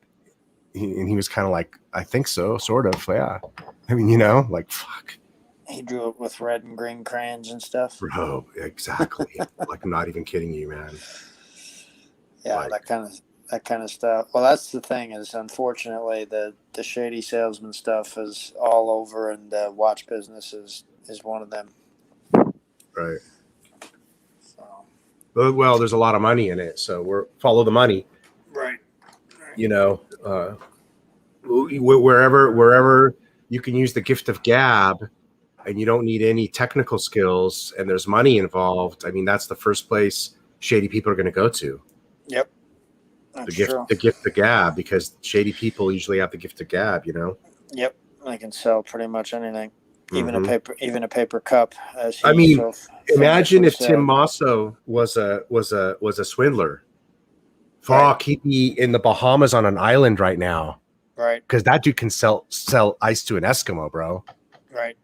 And he was kind of like, "I think so, sort of, yeah." I mean, like, fuck. He drew it with red and green crayons and stuff. Bro, exactly. Like, I'm not even kidding you, man. Yeah, Like, that kind of stuff. Well, that's the thing is, unfortunately, the shady salesman stuff is all over, and the watch business is one of them. right. So, Well, there's a lot of money in it, so follow the money. right. Wherever you can use the gift of gab, and you don't need any technical skills, and there's money involved. I mean, that's the first place shady people are going to go to. Yep. That's The gift of gab, because shady people usually have the gift of gab. Yep. They can sell pretty much anything, even Mhm. a paper cup. As I mean, so imagine if famously Tim said. Masso was a swindler. Right. Fuck, he'd be in the Bahamas on an island right now, Right. because that dude can sell ice to an Eskimo, bro. Right.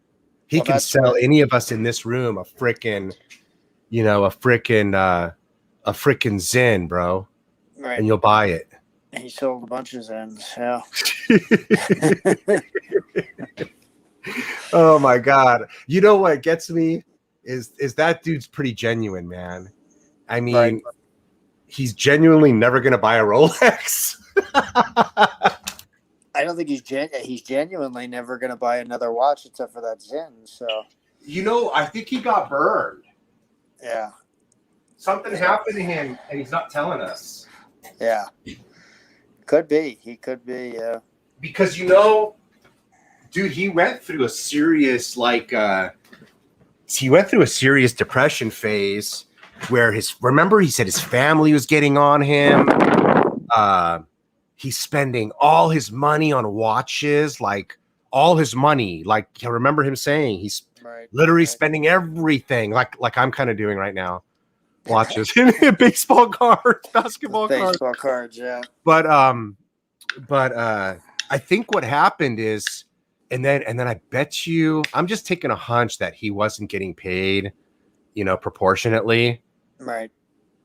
He Well, can that's sell what- any of us in this room a frickin' Zen, bro, Right. and you'll buy it. He sold a bunch of Zens. Yeah. Oh my god! You know what gets me is that dude's pretty genuine, man. I mean, Right. he's genuinely never gonna buy a Rolex. I don't think he's genuinely never going to buy another watch except for that Zen. So I think he got burned. yeah, Something happened to him, and he's not telling us. yeah, could be. He could be. Because dude, he went through a serious depression phase where remember he said his family was getting on him. He's spending all his money on watches, like all his money. Like, I remember him saying he's literally spending everything, like I'm kind of doing right now. Watches, baseball cards, basketball cards, yeah. But I think what happened is, and then I bet you, I'm just taking a hunch that he wasn't getting paid, proportionately. Right.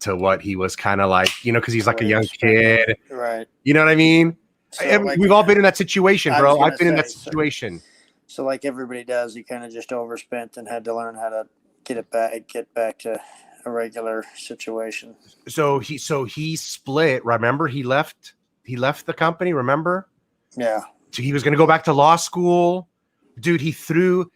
To what he was kind of like, because he's like a young kid. Right. You know what I mean? So, we've all been in that situation, bro. I've been in that so- situation. So like everybody does, he kind of just overspent and had to learn how to get back to a regular situation. So he split. Remember, he left the company. Remember? Yeah. So he was going to go back to law school. Dude, he threw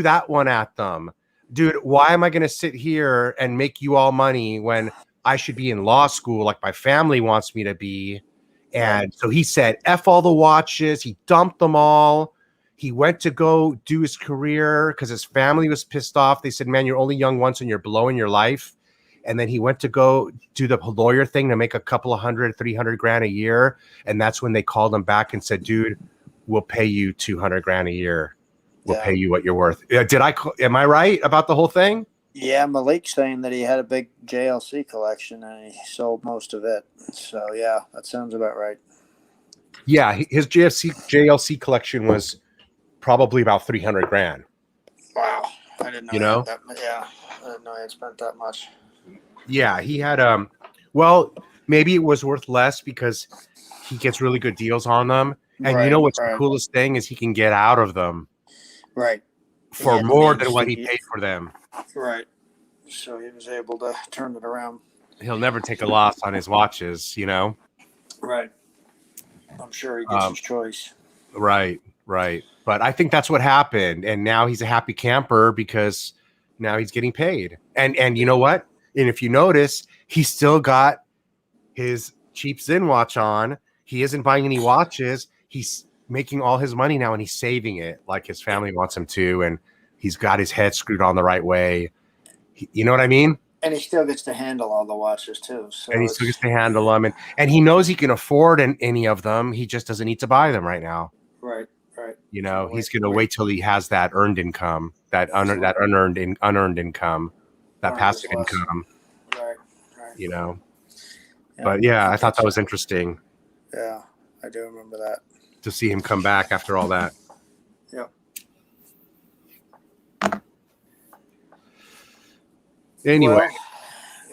that one at them. Dude, why am I going to sit here and make you all money when I should be in law school like my family wants me to be? And so he said, F all the watches. He dumped them all. He went to go do his career because his family was pissed off. They said, man, you're only young once and you're blowing your life. And then he went to go do the lawyer thing to make a couple of $300,000 a year. And that's when they called him back and said, dude, we'll pay you $200,000 a year. We'll pay you what you're worth. Am I right about the whole thing? Yeah, Malik's saying that he had a big JLC collection and he sold most of it. So yeah, that sounds about right. Yeah, his JLC collection was probably about $300,000. Wow, I didn't know. You know? That, yeah, I didn't know he had spent that much. Yeah, he had well, maybe it was worth less because he gets really good deals on them. And you know what's the coolest thing is he can get out of them. Right. For more than what he paid for them. Right. So he was able to turn it around. He'll never take a loss on his watches, Right. I'm sure he gets his choice. Right. But I think that's what happened. And now he's a happy camper because now he's getting paid. And you know what? And if you notice, he still got his cheap Zen watch on. He isn't buying any watches. He's making all his money now and he's saving it like his family wants him to. And he's got his head screwed on the right way. You know what I mean? And he still gets to handle all the watches too. So and he still gets to handle them. And he knows he can afford any of them. He just doesn't need to buy them right now. Right. He's going to wait till he has that earned income, that unearned income, that passive income. Right. But yeah, I thought that was interesting. Yeah, I do remember that. To see him come back after all that. Yep. Anyway, Well,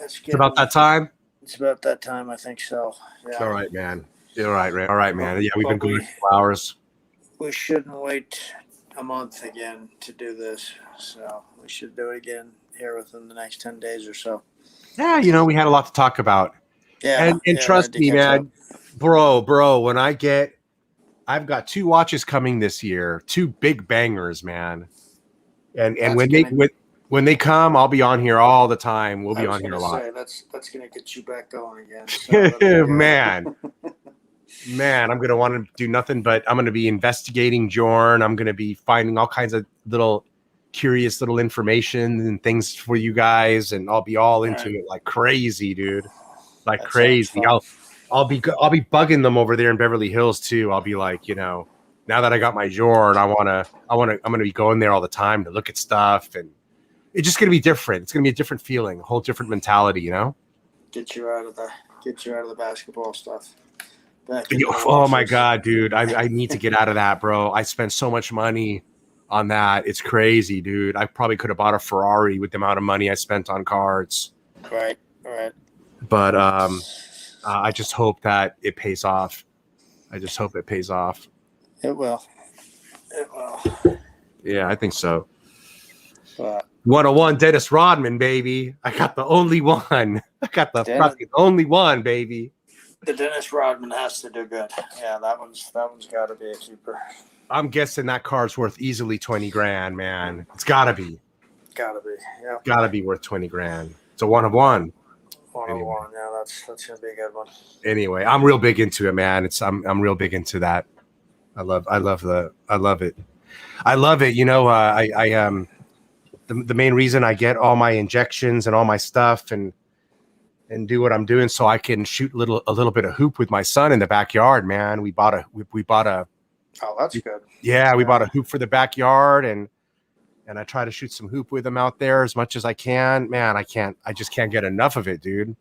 it's about that time. It's about that time, I think so. Yeah. All right, man. All right, man. Yeah, we've been But going 2 hours. We shouldn't wait a month again to do this. So we should do it again here within the next 10 days or so. Yeah, you know, we had a lot to talk about. Yeah. And trust me, man, bro, when I've got 2 watches coming this year, 2 big bangers, man. And when they come, I'll be on here all the time. We'll be on here a lot. That's gonna get you back going again. So man, I'm gonna want to do nothing but I'm gonna be investigating Jorn. I'm gonna be finding all kinds of little curious little information and things for you guys, and I'll be all into it like crazy, dude. Like that crazy. I'll be bugging them over there in Beverly Hills too. I'll be like, you know, now that I got my Jorn, I'm gonna be going there all the time to look at stuff, and it's just gonna be different. It's gonna be a different feeling, a whole different mentality, you know. Get you out of the basketball stuff. Oh my god, dude! I need to get out of that, bro. I spent so much money on that. It's crazy, dude. I probably could have bought a Ferrari with the amount of money I spent on cards. Right. But I just hope that it pays off. I just hope it pays off. It will. Yeah, I think so. But 101 Dennis Rodman, baby. I got the only one. I got the fucking only one, baby. The Dennis Rodman has to do good. Yeah, that one's got to be a keeper. I'm guessing that card's worth easily 20 grand, man. It's got to be. Got to be. Yeah. Got to be worth 20 grand. It's a 1 of 1. 1 of 1. Yeah, that's gonna be a good one. Anyway, I'm real big into it, man. I'm real big into that. I love it. I love it. You know, the main reason I get all my injections and all my stuff and do what I'm doing so I can shoot a little bit of hoop with my son in the backyard, man. We bought a Oh, that's good. Yeah, we bought a hoop for the backyard, and I try to shoot some hoop with him out there as much as I can. Man, I just can't get enough of it, dude.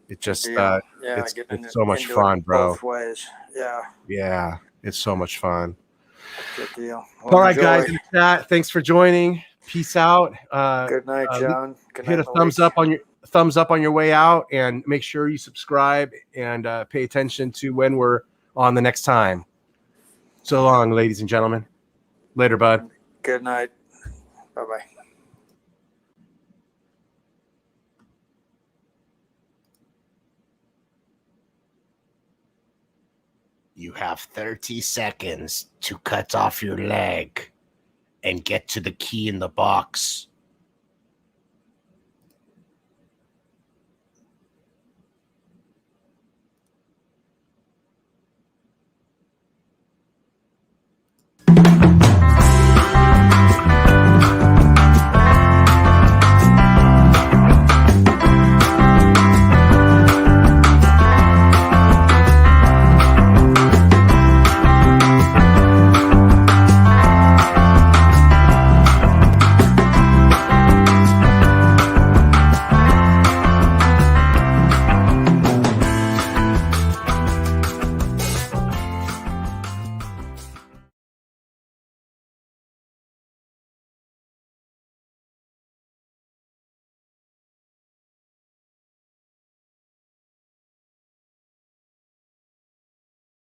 It just it's so much fun, bro. Both ways. Yeah. Yeah, it's so much fun. Good deal. Well, all right, guys in the chat, thanks for joining. Peace out. Good night, John. Good hit night, a thumbs up on your way out, and make sure you subscribe and pay attention to when we're on the next time. So long, ladies and gentlemen. Later, bud. Good night. Bye-bye. You have 30 seconds to cut off your leg and get to the key in the box.